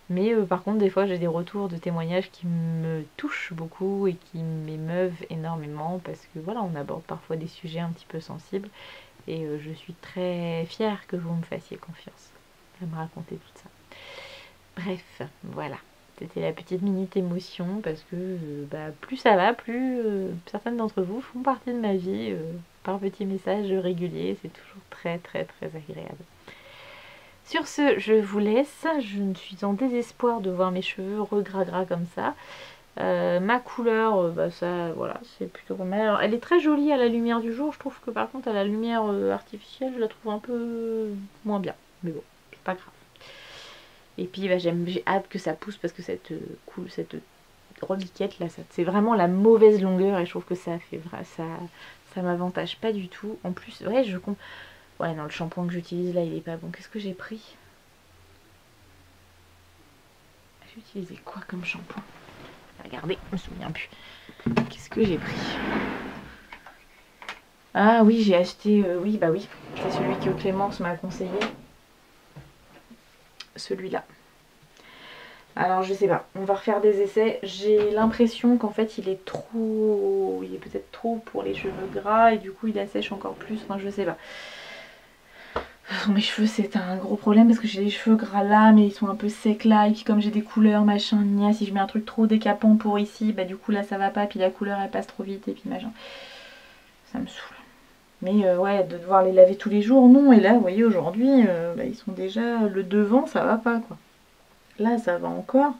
Mais par contre des fois j'ai des retours de témoignages qui me touchent beaucoup et qui m'émeuvent énormément, parce que voilà, on aborde parfois des sujets un petit peu sensibles, et je suis très fière que vous me fassiez confiance à me raconter tout ça. Bref, voilà, c'était la petite minute émotion parce que plus ça va, plus certaines d'entre vous font partie de ma vie par petits messages réguliers, c'est toujours très agréable. Sur ce, je vous laisse, je suis en désespoir de voir mes cheveux regras comme ça. Ma couleur, ça, voilà, c'est plutôt pas mal. Alors, elle est très jolie à la lumière du jour, je trouve que par contre à la lumière artificielle, je la trouve un peu moins bien, mais bon, c'est pas grave. Et puis j'ai hâte que ça pousse parce que cette reliquette là, c'est vraiment la mauvaise longueur et je trouve que ça m'avantage pas du tout. En plus, ouais, ouais, non, le shampoing que j'utilise là, il est pas bon. Qu'est-ce que j'ai pris? J'ai utilisé quoi comme shampoing? Regardez, je me souviens plus. Qu'est-ce que j'ai pris? Ah oui, j'ai acheté, oui, c'est celui que Clémence m'a conseillé. Celui-là. Alors je sais pas, on va refaire des essais. J'ai l'impression qu'en fait il est peut-être trop pour les cheveux gras et du coup il assèche encore plus, enfin je sais pas. Mes cheveux c'est un gros problème parce que j'ai des cheveux gras là mais ils sont un peu secs là, et puis comme j'ai des couleurs machin, si je mets un truc trop décapant pour ici, du coup là ça va pas, puis la couleur elle passe trop vite et puis machin. Ça me saoule. Mais ouais, de devoir les laver tous les jours, non. Et là, vous voyez, aujourd'hui, ils sont déjà... Le devant, ça va pas, quoi. Là, ça va encore.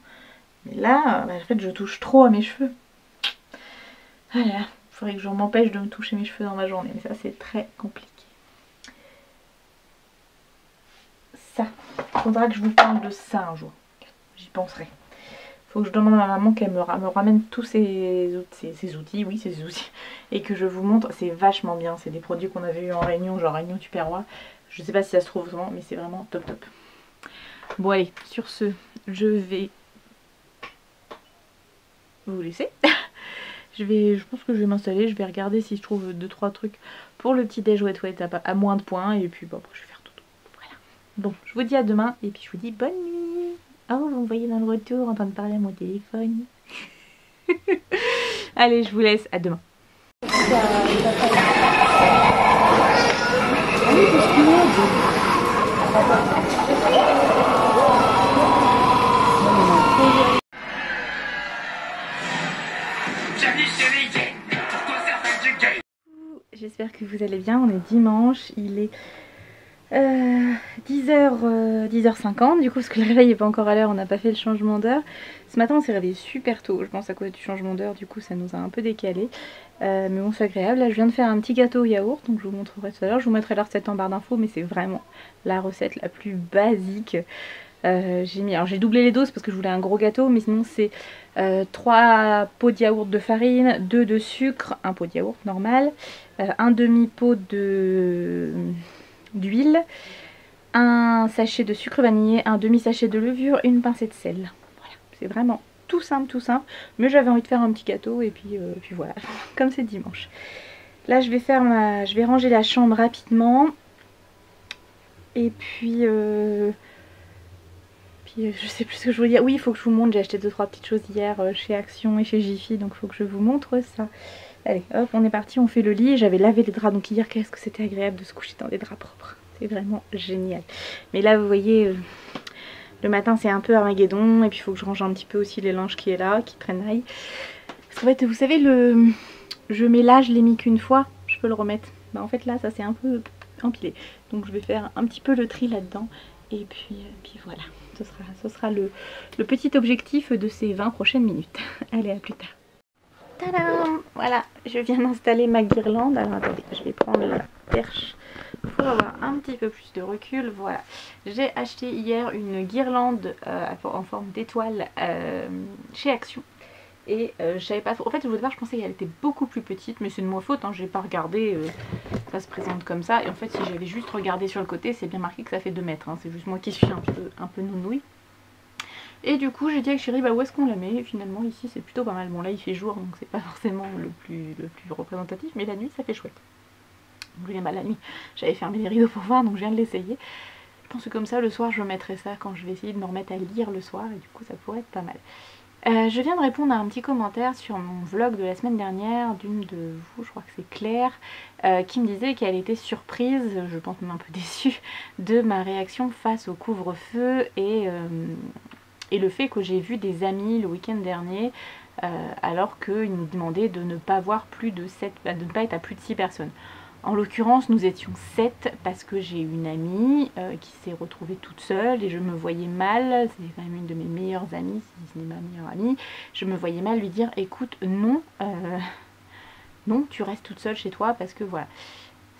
Mais là, en fait, je touche trop à mes cheveux. Ah là là, il faudrait que je m'empêche de me toucher mes cheveux dans ma journée. Mais ça, c'est très compliqué. Ça. Faudra que je vous parle de ça un jour. J'y penserai. Faut que je demande à ma maman qu'elle me ramène tous ces outils, oui, ces outils, et que je vous montre. C'est vachement bien, c'est des produits qu'on avait eu en réunion, genre réunion Tupperware. Je sais pas si ça se trouve vraiment, mais c'est vraiment top. Bon allez, sur ce, je vais vous laisser. Je pense que je vais m'installer, je vais regarder si je trouve 2-3 trucs pour le petit déj ouette à moins de points, et puis après je vais faire tout. Voilà. Bon, je vous dis à demain, et puis je vous dis bonne nuit. Oh, vous me voyez dans le retour en train de parler à mon téléphone. Allez, je vous laisse. À demain. J'espère que vous allez bien. On est dimanche. Il est 10h50 du coup parce que le réveil n'est pas encore à l'heure, on n'a pas fait le changement d'heure. Ce matin on s'est réveillé super tôt, je pense à cause du changement d'heure, du coup ça nous a un peu décalé. Mais bon, c'est agréable. Là je viens de faire un petit gâteau au yaourt, donc je vous montrerai tout à l'heure. Je vous mettrai la recette en barre d'infos, mais c'est vraiment la recette la plus basique. J'ai doublé les doses parce que je voulais un gros gâteau, mais sinon c'est 3 pots de yaourt de farine, 2 de sucre, un pot de yaourt normal, un demi-pot d'huile, un sachet de sucre vanillé, un demi-sachet de levure, une pincée de sel. Voilà, c'est vraiment tout simple, mais j'avais envie de faire un petit gâteau et puis voilà, comme c'est dimanche. Là je vais ranger la chambre rapidement et puis je sais plus ce que je voulais dire. Oui, il faut que je vous montre, j'ai acheté 2-3 petites choses hier chez Action et chez Jiffy, donc il faut que je vous montre ça. Allez, hop, on est parti, on fait le lit. J'avais lavé les draps, donc hier, qu'est-ce que c'était agréable de se coucher dans des draps propres. C'est vraiment génial. Mais là, vous voyez, le matin, c'est un peu Armageddon. Et puis, il faut que je range un petit peu aussi les linges qui est là, qui traînaillent. Parce qu'en fait, vous savez, je mets là, je l'ai mis qu'une fois. Je peux le remettre. Bah, en fait, là, ça s'est un peu empilé. Donc, je vais faire un petit peu le tri là-dedans. Et puis voilà. Ce sera le petit objectif de ces 20 prochaines minutes. Allez, à plus tard. Tadam! Voilà, je viens d'installer ma guirlande. Alors attendez, je vais prendre la perche pour avoir un petit peu plus de recul. Voilà, j'ai acheté hier une guirlande en forme d'étoile chez Action. Et je savais pas trop. En fait, au départ, je pensais qu'elle était beaucoup plus petite, mais c'est de ma faute, hein, j'ai pas regardé. Ça se présente comme ça. Et en fait, si j'avais juste regardé sur le côté, c'est bien marqué que ça fait 2 mètres. Hein, c'est juste moi qui suis un peu nounouille. Et du coup j'ai dit avec chérie bah où est-ce qu'on la met, et finalement ici c'est plutôt pas mal. Bon là il fait jour donc c'est pas forcément le plus représentatif, mais la nuit ça fait chouette. Donc la nuit j'avais fermé les rideaux pour voir, donc je viens de l'essayer. Je pense que comme ça le soir je mettrai ça quand je vais essayer de me remettre à lire le soir, et du coup ça pourrait être pas mal. Je viens de répondre à un petit commentaire sur mon vlog de la semaine dernière d'une de vous, je crois que c'est Claire, qui me disait qu'elle était surprise, je pense même un peu déçue, de ma réaction face au couvre-feu et le fait que j'ai vu des amis le week-end dernier alors qu'ils nous demandaient de ne pas avoir plus de 7, de ne pas être à plus de 6 personnes. En l'occurrence nous étions 7 parce que j'ai une amie qui s'est retrouvée toute seule et je me voyais mal, c'est quand même une de mes meilleures amies, si ce n'est ma meilleure amie, je me voyais mal lui dire écoute non, non tu restes toute seule chez toi parce que voilà,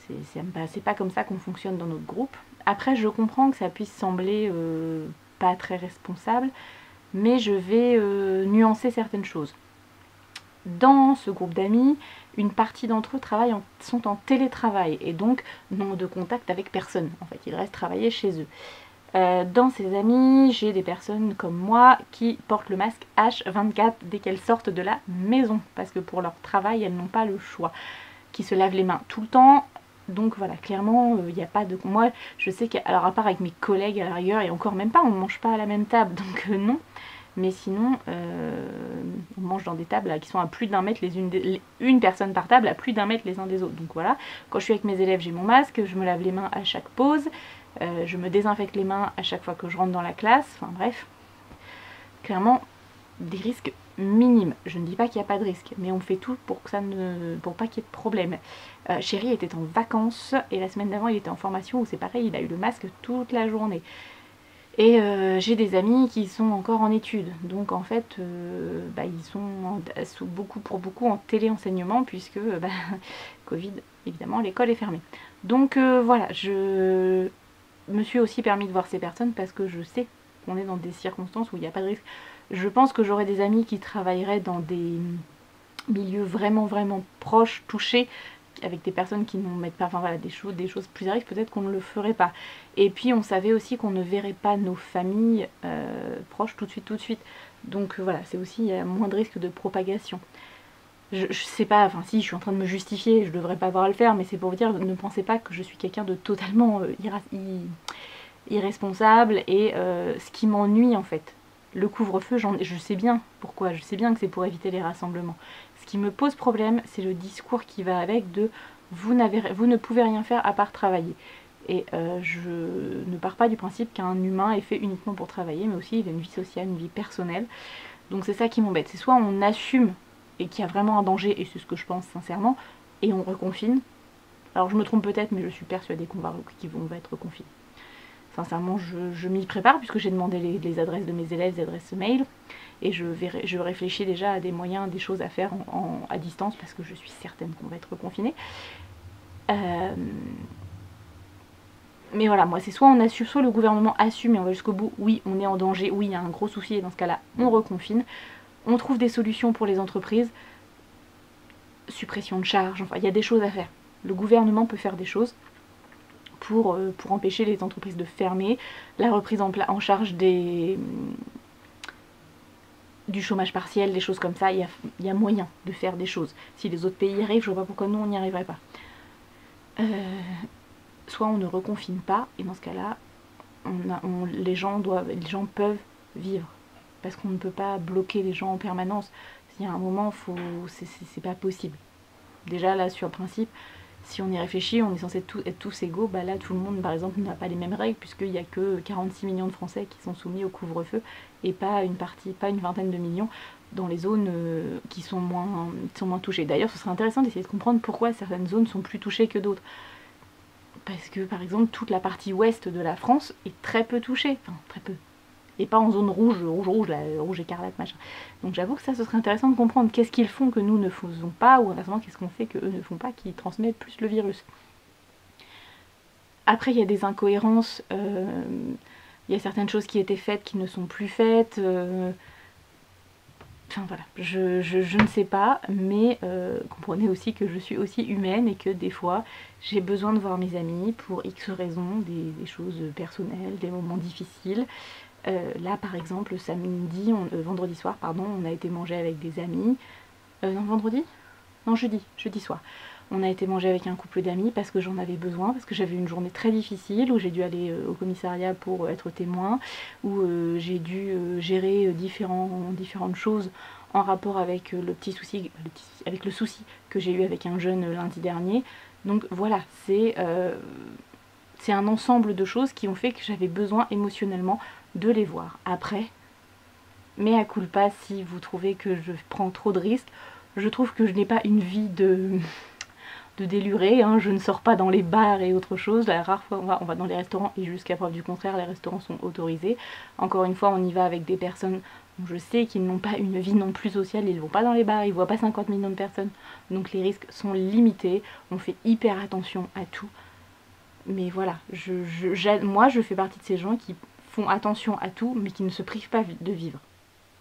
c'est pas comme ça qu'on fonctionne dans notre groupe. Après je comprends que ça puisse sembler pas très responsable, mais je vais nuancer certaines choses. Dans ce groupe d'amis, une partie d'entre eux sont en télétravail et donc n'ont de contact avec personne. En fait, ils restent travailler chez eux. Dans ces amis, j'ai des personnes comme moi qui portent le masque H24 dès qu'elles sortent de la maison, parce que pour leur travail, elles n'ont pas le choix. Qui se lavent les mains tout le temps. Donc voilà, clairement, il n'y a pas de... Moi, je sais qu'alors à part avec mes collègues à la rigueur, et encore même pas, on ne mange pas à la même table, donc non. Mais sinon, on mange dans des tables là, qui sont à plus d'1 mètre une personne par table à plus d'1 mètre les uns des autres. Donc voilà, quand je suis avec mes élèves, j'ai mon masque, je me lave les mains à chaque pause, je me désinfecte les mains à chaque fois que je rentre dans la classe, enfin bref. Clairement, des risques minimes. Je ne dis pas qu'il n'y a pas de risque, mais on fait tout pour que pour pas qu'il y ait de problème. Chéri était en vacances et la semaine d'avant il était en formation où c'est pareil, il a eu le masque toute la journée. Et j'ai des amis qui sont encore en études, donc en fait ils sont pour beaucoup en téléenseignement puisque Covid, évidemment l'école est fermée. Donc voilà, je me suis aussi permis de voir ces personnes parce que je sais qu'on est dans des circonstances où il n'y a pas de risque. Je pense que j'aurai des amis qui travailleraient dans des milieux vraiment proches, touchés, avec des personnes qui n'en mettent pas, enfin voilà, des choses plus à risque, peut-être qu'on ne le ferait pas. Et puis on savait aussi qu'on ne verrait pas nos familles proches tout de suite. Donc voilà, c'est aussi, il y a moins de risque de propagation. Je sais pas, enfin si, je suis en train de me justifier, je devrais pas avoir à le faire, mais c'est pour vous dire, ne pensez pas que je suis quelqu'un de totalement irresponsable et ce qui m'ennuie en fait. Le couvre-feu, je sais bien pourquoi, je sais bien que c'est pour éviter les rassemblements. Ce qui me pose problème, c'est le discours qui va avec de vous ne pouvez rien faire à part travailler. Et je ne pars pas du principe qu'un humain est fait uniquement pour travailler, mais aussi il a une vie sociale, une vie personnelle. Donc c'est ça qui m'embête. C'est soit on assume et qu'il y a vraiment un danger, et c'est ce que je pense sincèrement, et on reconfine. Alors je me trompe peut-être, mais je suis persuadée qu'on va être reconfinés. Sincèrement, je m'y prépare puisque j'ai demandé les adresses de mes élèves, les adresses mail. Et je réfléchis déjà à des moyens, des choses à faire à distance parce que je suis certaine qu'on va être reconfiné. Mais voilà, moi c'est soit on assume, soit le gouvernement assume et on va jusqu'au bout. Oui, on est en danger, oui, il y a un gros souci et dans ce cas-là, on reconfine. On trouve des solutions pour les entreprises. Suppression de charges, enfin il y a des choses à faire. Le gouvernement peut faire des choses pour empêcher les entreprises de fermer, la reprise en charge des du chômage partiel, des choses comme ça, il y a moyen de faire des choses. Si les autres pays y arrivent, je vois pas pourquoi nous on n'y arriverait pas. Soit on ne reconfine pas, et dans ce cas-là, les gens peuvent vivre. Parce qu'on ne peut pas bloquer les gens en permanence. Il y a un moment, c'est pas possible. Déjà là, sur le principe, si on y réfléchit, on est censé être tous égaux. Bah là, tout le monde, par exemple, n'a pas les mêmes règles, puisqu'il n'y a que 46 millions de Français qui sont soumis au couvre-feu, et pas une vingtaine de millions dans les zones qui sont moins touchées. D'ailleurs, ce serait intéressant d'essayer de comprendre pourquoi certaines zones sont plus touchées que d'autres. Parce que, par exemple, toute la partie ouest de la France est très peu touchée. Enfin, très peu. Et pas en zone rouge, rouge écarlate, machin. Donc j'avoue que ça, ce serait intéressant de comprendre qu'est-ce qu'ils font que nous ne faisons pas, ou inversement, qu'est-ce qu'on fait qu'eux ne font pas, qui transmettent plus le virus. Après, il y a des incohérences, il y a certaines choses qui étaient faites qui ne sont plus faites. Enfin voilà, je ne sais pas, mais comprenez aussi que je suis aussi humaine et que des fois, j'ai besoin de voir mes amis pour X raisons, des choses personnelles, des moments difficiles. Là par exemple vendredi soir pardon, on a été manger avec des amis. Non, vendredi? Non, jeudi soir. On a été manger avec un couple d'amis parce que j'en avais besoin, parce que j'avais une journée très difficile où j'ai dû aller au commissariat pour être témoin, où j'ai dû gérer différentes choses en rapport avec avec le souci que j'ai eu avec un jeune lundi dernier. Donc voilà, c'est un ensemble de choses qui ont fait que j'avais besoin émotionnellement de les voir. Après, mea culpa si vous trouvez que je prends trop de risques. Je trouve que je n'ai pas une vie de déluré, hein. Je ne sors pas dans les bars et autre chose. La rare fois on va dans les restaurants, et jusqu'à preuve du contraire, les restaurants sont autorisés. Encore une fois, on y va avec des personnes dont je sais qu'ils n'ont pas une vie non plus sociale, ils ne vont pas dans les bars, ils ne voient pas 50 millions de personnes, donc les risques sont limités, on fait hyper attention à tout. Mais voilà, moi je fais partie de ces gens qui font attention à tout, mais qui ne se privent pas de vivre.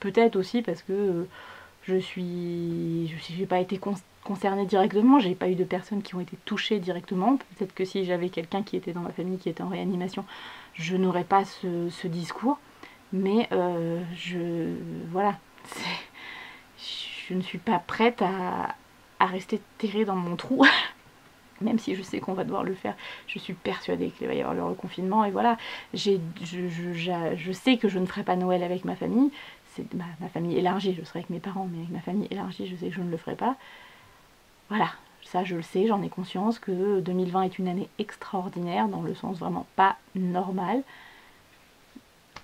Peut-être aussi parce que j'ai pas été concernée directement, j'ai pas eu de personnes qui ont été touchées directement. Peut-être que si j'avais quelqu'un qui était dans ma famille, qui était en réanimation, je n'aurais pas ce discours. Mais voilà, je ne suis pas prête à rester terrée dans mon trou. Même si je sais qu'on va devoir le faire, je suis persuadée qu'il va y avoir le reconfinement. Et voilà, je sais que je ne ferai pas Noël avec ma famille. C'est ma famille élargie, je serai avec mes parents, mais avec ma famille élargie, je sais que je ne le ferai pas. Voilà, ça je le sais, j'en ai conscience que 2020 est une année extraordinaire, dans le sens vraiment pas normal.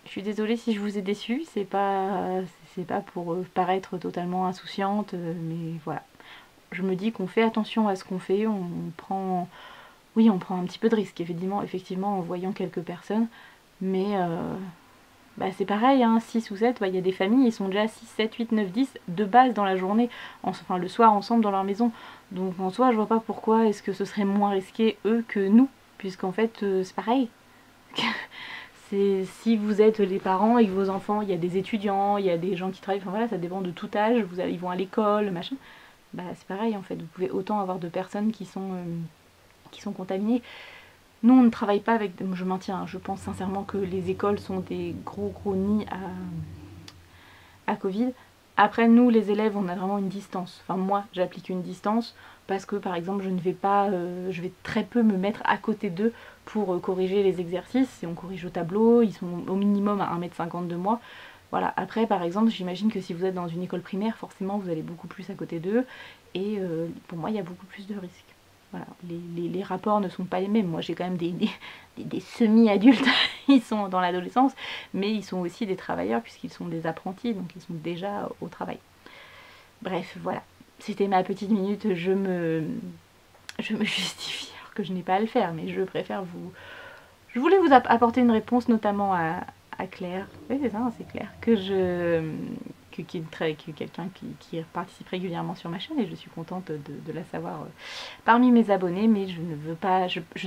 Je suis désolée si je vous ai déçue, c'est pas pour paraître totalement insouciante, mais voilà. Je me dis qu'on fait attention à ce qu'on fait, on prend un petit peu de risque, effectivement en voyant quelques personnes, mais c'est pareil, hein, 6 ou 7, il y a des familles, ils sont déjà 6, 7, 8, 9, 10 de base dans la journée, enfin le soir ensemble dans leur maison. Donc en soi, je vois pas pourquoi est-ce que ce serait moins risqué eux que nous, puisqu'en fait c'est pareil. Si vous êtes les parents et que vos enfants, il y a des étudiants, il y a des gens qui travaillent, enfin voilà, ça dépend de tout âge, ils vont à l'école, machin. C'est pareil en fait, vous pouvez autant avoir de personnes qui sont contaminées. Nous on ne travaille pas avec, je maintiens, je pense sincèrement que les écoles sont des gros nids à Covid. Après nous les élèves on a vraiment une distance, enfin moi j'applique une distance parce que par exemple je vais très peu me mettre à côté d'eux pour corriger les exercices, et on corrige au tableau, ils sont au minimum à 1,50 m de moi. Voilà, après par exemple j'imagine que si vous êtes dans une école primaire, forcément vous allez beaucoup plus à côté d'eux, et pour moi il y a beaucoup plus de risques. Voilà, les rapports ne sont pas les mêmes. Moi j'ai quand même des semi-adultes, ils sont dans l'adolescence, mais ils sont aussi des travailleurs puisqu'ils sont des apprentis, donc ils sont déjà au travail. Bref, voilà, c'était ma petite minute, je me justifie alors que je n'ai pas à le faire, mais je préfère Je voulais vous apporter une réponse notamment à Claire, oui c'est ça, c'est Claire, qui est quelqu'un qui participe régulièrement sur ma chaîne, et je suis contente de la savoir parmi mes abonnés, mais je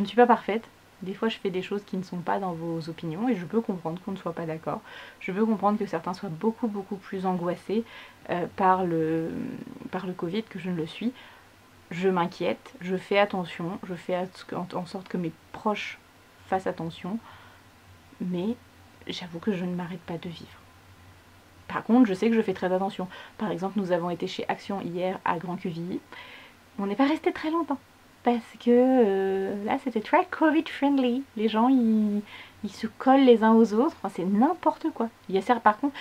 ne suis pas parfaite. Des fois je fais des choses qui ne sont pas dans vos opinions, et je peux comprendre qu'on ne soit pas d'accord. Je peux comprendre que certains soient beaucoup plus angoissés par le Covid que je ne le suis. Je m'inquiète, je fais attention, je fais en sorte que mes proches fassent attention, mais j'avoue que je ne m'arrête pas de vivre. Par contre, je sais que je fais très attention. Par exemple, nous avons été chez Action hier à Grand Quevilly. On n'est pas resté très longtemps. Parce que là, c'était très Covid-friendly. Les gens, ils se collent les uns aux autres. Enfin, c'est n'importe quoi. Il y a certes, par contre,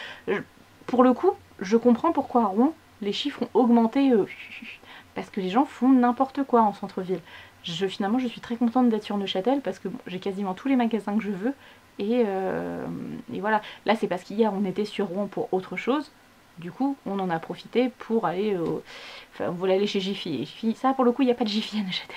pour le coup, je comprends pourquoi à Rouen, les chiffres ont augmenté. Parce que les gens font n'importe quoi en centre-ville. Finalement, je suis très contente d'être sur Neuchâtel parce que bon, j'ai quasiment tous les magasins que je veux. Et voilà, là c'est parce qu'hier on était sur Rouen pour autre chose. Du coup, on en a profité pour aller enfin, on voulait aller chez Jiffy. Et Jiffy, ça pour le coup, il n'y a pas de Jiffy à Neuchâtel.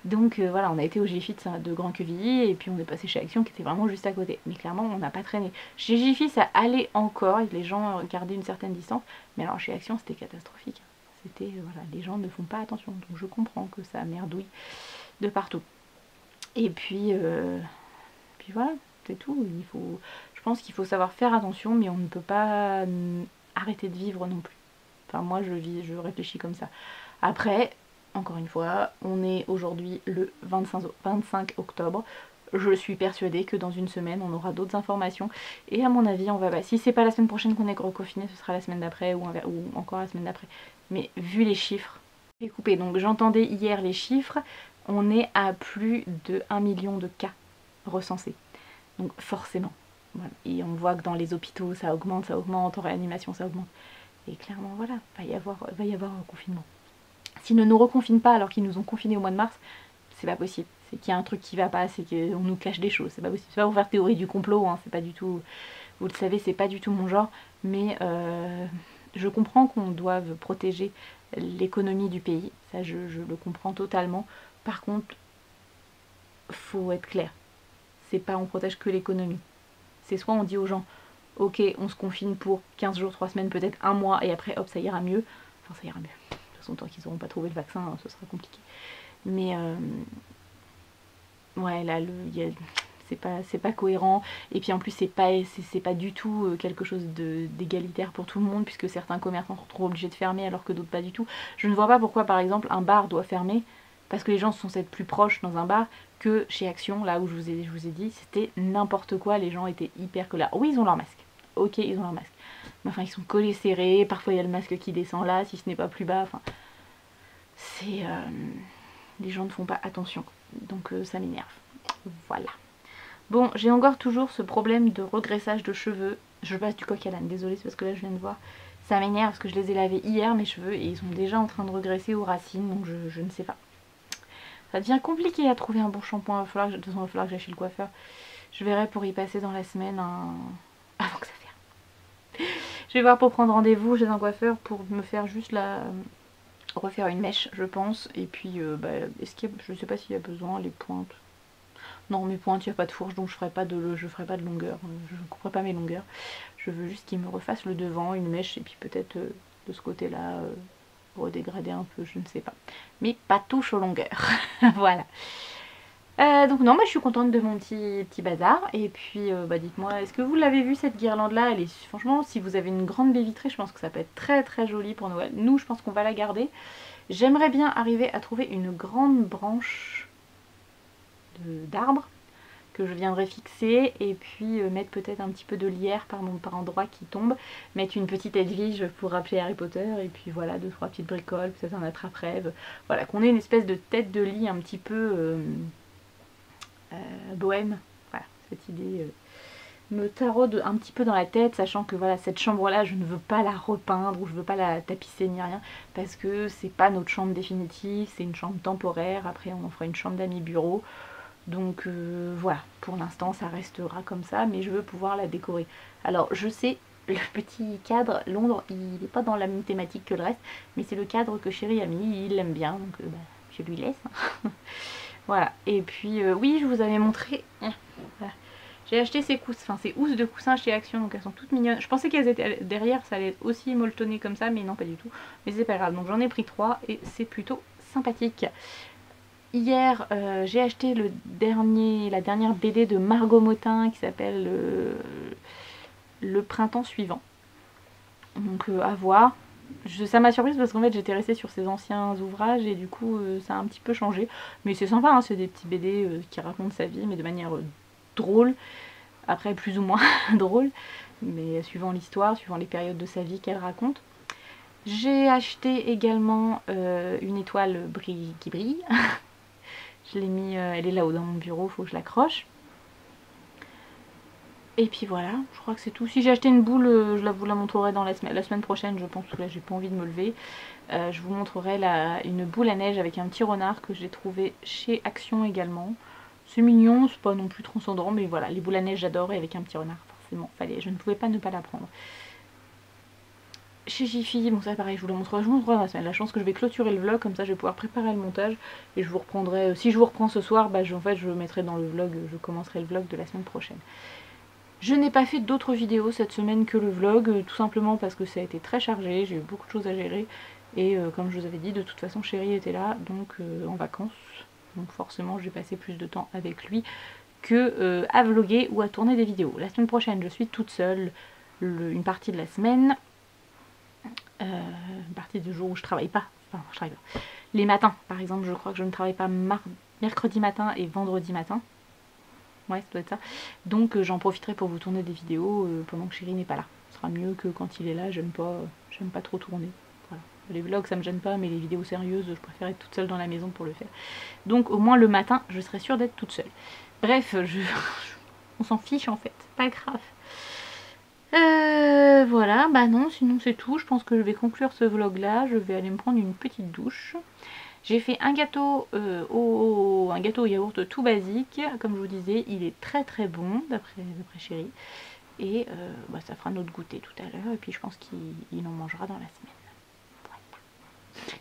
Donc voilà, on a été au Jiffy de Grand Quevilly et puis on est passé chez Action qui était vraiment juste à côté. Mais clairement, on n'a pas traîné. Chez Jiffy, ça allait encore, et les gens gardaient une certaine distance. Mais alors chez Action, c'était catastrophique. C'était, voilà, les gens ne font pas attention. Donc je comprends que ça merdouille de partout. Et puis voilà. C'est tout. Je pense qu'il faut savoir faire attention, mais on ne peut pas arrêter de vivre non plus. Enfin, moi, je réfléchis comme ça. Après, encore une fois, on est aujourd'hui le 25 octobre. Je suis persuadée que dans une semaine, on aura d'autres informations. Et à mon avis, si c'est pas la semaine prochaine qu'on est reconfiné, ce sera la semaine d'après ou encore la semaine d'après. Mais vu les chiffres, j'ai coupé. Donc j'entendais hier les chiffres. On est à plus de 1 million de cas recensés. Donc forcément, voilà. Et on voit que dans les hôpitaux ça augmente, en réanimation ça augmente. Et clairement voilà, va y avoir un confinement. S'ils ne nous reconfinent pas alors qu'ils nous ont confinés au mois de mars, c'est pas possible. C'est qu'il y a un truc qui va pas, c'est qu'on nous cache des choses. C'est pas possible. C'est pas pour faire théorie du complot, hein, c'est pas du tout. Vous le savez, c'est pas du tout mon genre, mais je comprends qu'on doive protéger l'économie du pays. Ça je le comprends totalement. Par contre, faut être clair. C'est pas on protège que l'économie. C'est soit on dit aux gens, ok, on se confine pour 15 jours, 3 semaines, peut-être un mois, et après, hop, ça ira mieux. Enfin, ça ira mieux. De toute façon, tant qu'ils n'auront pas trouvé le vaccin, ce sera compliqué. Mais, ouais, là, c'est pas cohérent. Et puis en plus, c'est pas du tout quelque chose d'égalitaire pour tout le monde, puisque certains commerçants sont trop obligés de fermer, alors que d'autres pas du tout. Je ne vois pas pourquoi, par exemple, un bar doit fermer, parce que les gens sont censés être plus proches dans un bar que chez Action, là où je vous ai dit, c'était n'importe quoi, les gens étaient hyper collés. Oui, ils ont leur masque, ok, ils ont leur masque. Mais enfin, ils sont collés serrés, parfois il y a le masque qui descend là, si ce n'est pas plus bas, enfin... les gens ne font pas attention, donc ça m'énerve. Voilà. Bon, j'ai encore toujours ce problème de regraissage de cheveux. Je passe du coq à l'âne, désolée, c'est parce que là je viens de voir. Ça m'énerve parce que je les ai lavés hier, mes cheveux, et ils sont déjà en train de regresser aux racines, donc je ne sais pas. Ça devient compliqué à trouver un bon shampoing. De toute façon, il va falloir que j'aille chez le coiffeur. Je verrai pour y passer dans la semaine avant que ça ferme. Je vais voir pour prendre rendez-vous chez un coiffeur pour me faire juste refaire une mèche, je pense. Et puis, je sais pas s'il y a besoin, les pointes. Non, mes pointes, il n'y a pas de fourche, donc je ferai pas de longueur. Je ne couperai pas mes longueurs. Je veux juste qu'il me refasse le devant, une mèche, et puis peut-être de ce côté-là... redégrader un peu, je ne sais pas. Mais pas touche aux longueurs. Voilà. Donc non, je suis contente de mon petit bazar. Et puis, dites-moi, est-ce que vous l'avez vu cette guirlande-là? Elle est, franchement, si vous avez une grande baie vitrée, je pense que ça peut être très très joli pour Noël. Nous, je pense qu'on va la garder. J'aimerais bien arriver à trouver une grande branche d'arbre que je viendrai fixer et puis mettre peut-être un petit peu de lierre par endroit qui tombe, mettre une petite Edwige pour rappeler Harry Potter et puis voilà, 2-3 petites bricoles, peut-être un attrape-rêve, voilà, qu'on ait une espèce de tête de lit un petit peu bohème, voilà, cette idée me taraude un petit peu dans la tête, sachant que voilà, cette chambre là je ne veux pas la repeindre ou je veux pas la tapisser ni rien, parce que c'est pas notre chambre définitive, c'est une chambre temporaire, après on en fera une chambre d'amis bureau. Donc voilà, pour l'instant ça restera comme ça, mais je veux pouvoir la décorer. Alors je sais, le petit cadre Londres, il n'est pas dans la même thématique que le reste, mais c'est le cadre que Chéri a mis, il l'aime bien, donc je lui laisse. Voilà, et puis oui, je vous avais montré, voilà. J'ai acheté ces housses de coussins chez Action, donc elles sont toutes mignonnes. Je pensais qu'elles étaient derrière, ça allait être aussi molletonné comme ça, mais non, pas du tout. Mais c'est pas grave, donc j'en ai pris 3 et c'est plutôt sympathique. Hier, j'ai acheté la dernière BD de Margot Motin qui s'appelle Le printemps suivant. Donc à voir. Ça m'a surprise parce qu'en fait j'étais restée sur ses anciens ouvrages et du coup ça a un petit peu changé. Mais c'est sympa, hein, c'est des petits BD qui racontent sa vie mais de manière drôle. Après plus ou moins drôle, mais suivant l'histoire, suivant les périodes de sa vie qu'elle raconte. J'ai acheté également une étoile qui brille. Je l'ai mis, elle est là-haut dans mon bureau, faut que je l'accroche. Et puis voilà, je crois que c'est tout. Si j'ai acheté une boule, je vous la montrerai dans la semaine prochaine, je pense, que là j'ai pas envie de me lever. Je vous montrerai une boule à neige avec un petit renard que j'ai trouvé chez Action également. C'est mignon, c'est pas non plus transcendant, mais voilà, les boules à neige j'adore, et avec un petit renard, forcément, je ne pouvais pas ne pas la prendre. Chez Jiffy, bon ça pareil, je vous le montrerai dans la semaine. La chance que je vais clôturer le vlog, comme ça je vais pouvoir préparer le montage, et je vous reprendrai, si je vous reprends ce soir, bah en fait je mettrai dans le vlog, je commencerai le vlog de la semaine prochaine. Je n'ai pas fait d'autres vidéos cette semaine que le vlog, tout simplement parce que ça a été très chargé, j'ai eu beaucoup de choses à gérer, et comme je vous avais dit, de toute façon Chéri était là, donc en vacances, donc forcément j'ai passé plus de temps avec lui que à vlogger ou à tourner des vidéos. La semaine prochaine je suis toute seule, une partie de la semaine, une partie du jour où je travaille pas, enfin je travaille pas. Les matins par exemple, je crois que je ne travaille pas mercredi matin et vendredi matin. Ouais, ça doit être ça. Donc j'en profiterai pour vous tourner des vidéos pendant que Chéri n'est pas là. Ce sera mieux que quand il est là, j'aime pas trop tourner. Voilà. Les vlogs ça me gêne pas, mais les vidéos sérieuses, je préfère être toute seule dans la maison pour le faire. Donc au moins le matin, je serai sûre d'être toute seule. Bref, on s'en fiche en fait, pas grave. Voilà, bah non, sinon c'est tout. Je pense que je vais conclure ce vlog là. Je vais aller me prendre une petite douche. J'ai fait un gâteau au yaourt tout basique. Comme je vous disais, il est très très bon d'après Chéri. Et bah, ça fera notre goûter tout à l'heure. Et puis je pense qu'il en mangera dans la semaine. Voilà.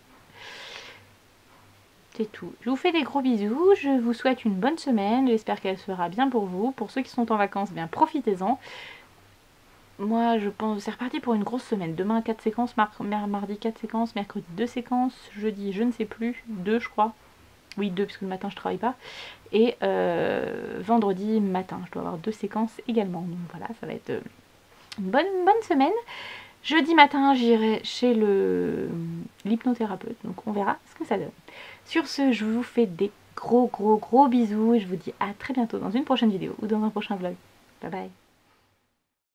C'est tout. Je vous fais des gros bisous. Je vous souhaite une bonne semaine. J'espère qu'elle sera bien pour vous. Pour ceux qui sont en vacances, bien profitez-en. Moi je pense c'est reparti pour une grosse semaine. Demain 4 séquences, mardi 4 séquences, mercredi 2 séquences, jeudi je ne sais plus, 2 je crois. Oui 2 puisque le matin je travaille pas. Et vendredi matin je dois avoir 2 séquences également. Donc voilà, ça va être une bonne semaine. Jeudi matin j'irai chez l'hypnothérapeute. Donc on verra ce que ça donne. Sur ce, je vous fais des gros bisous et je vous dis à très bientôt dans une prochaine vidéo ou dans un prochain vlog. Bye bye.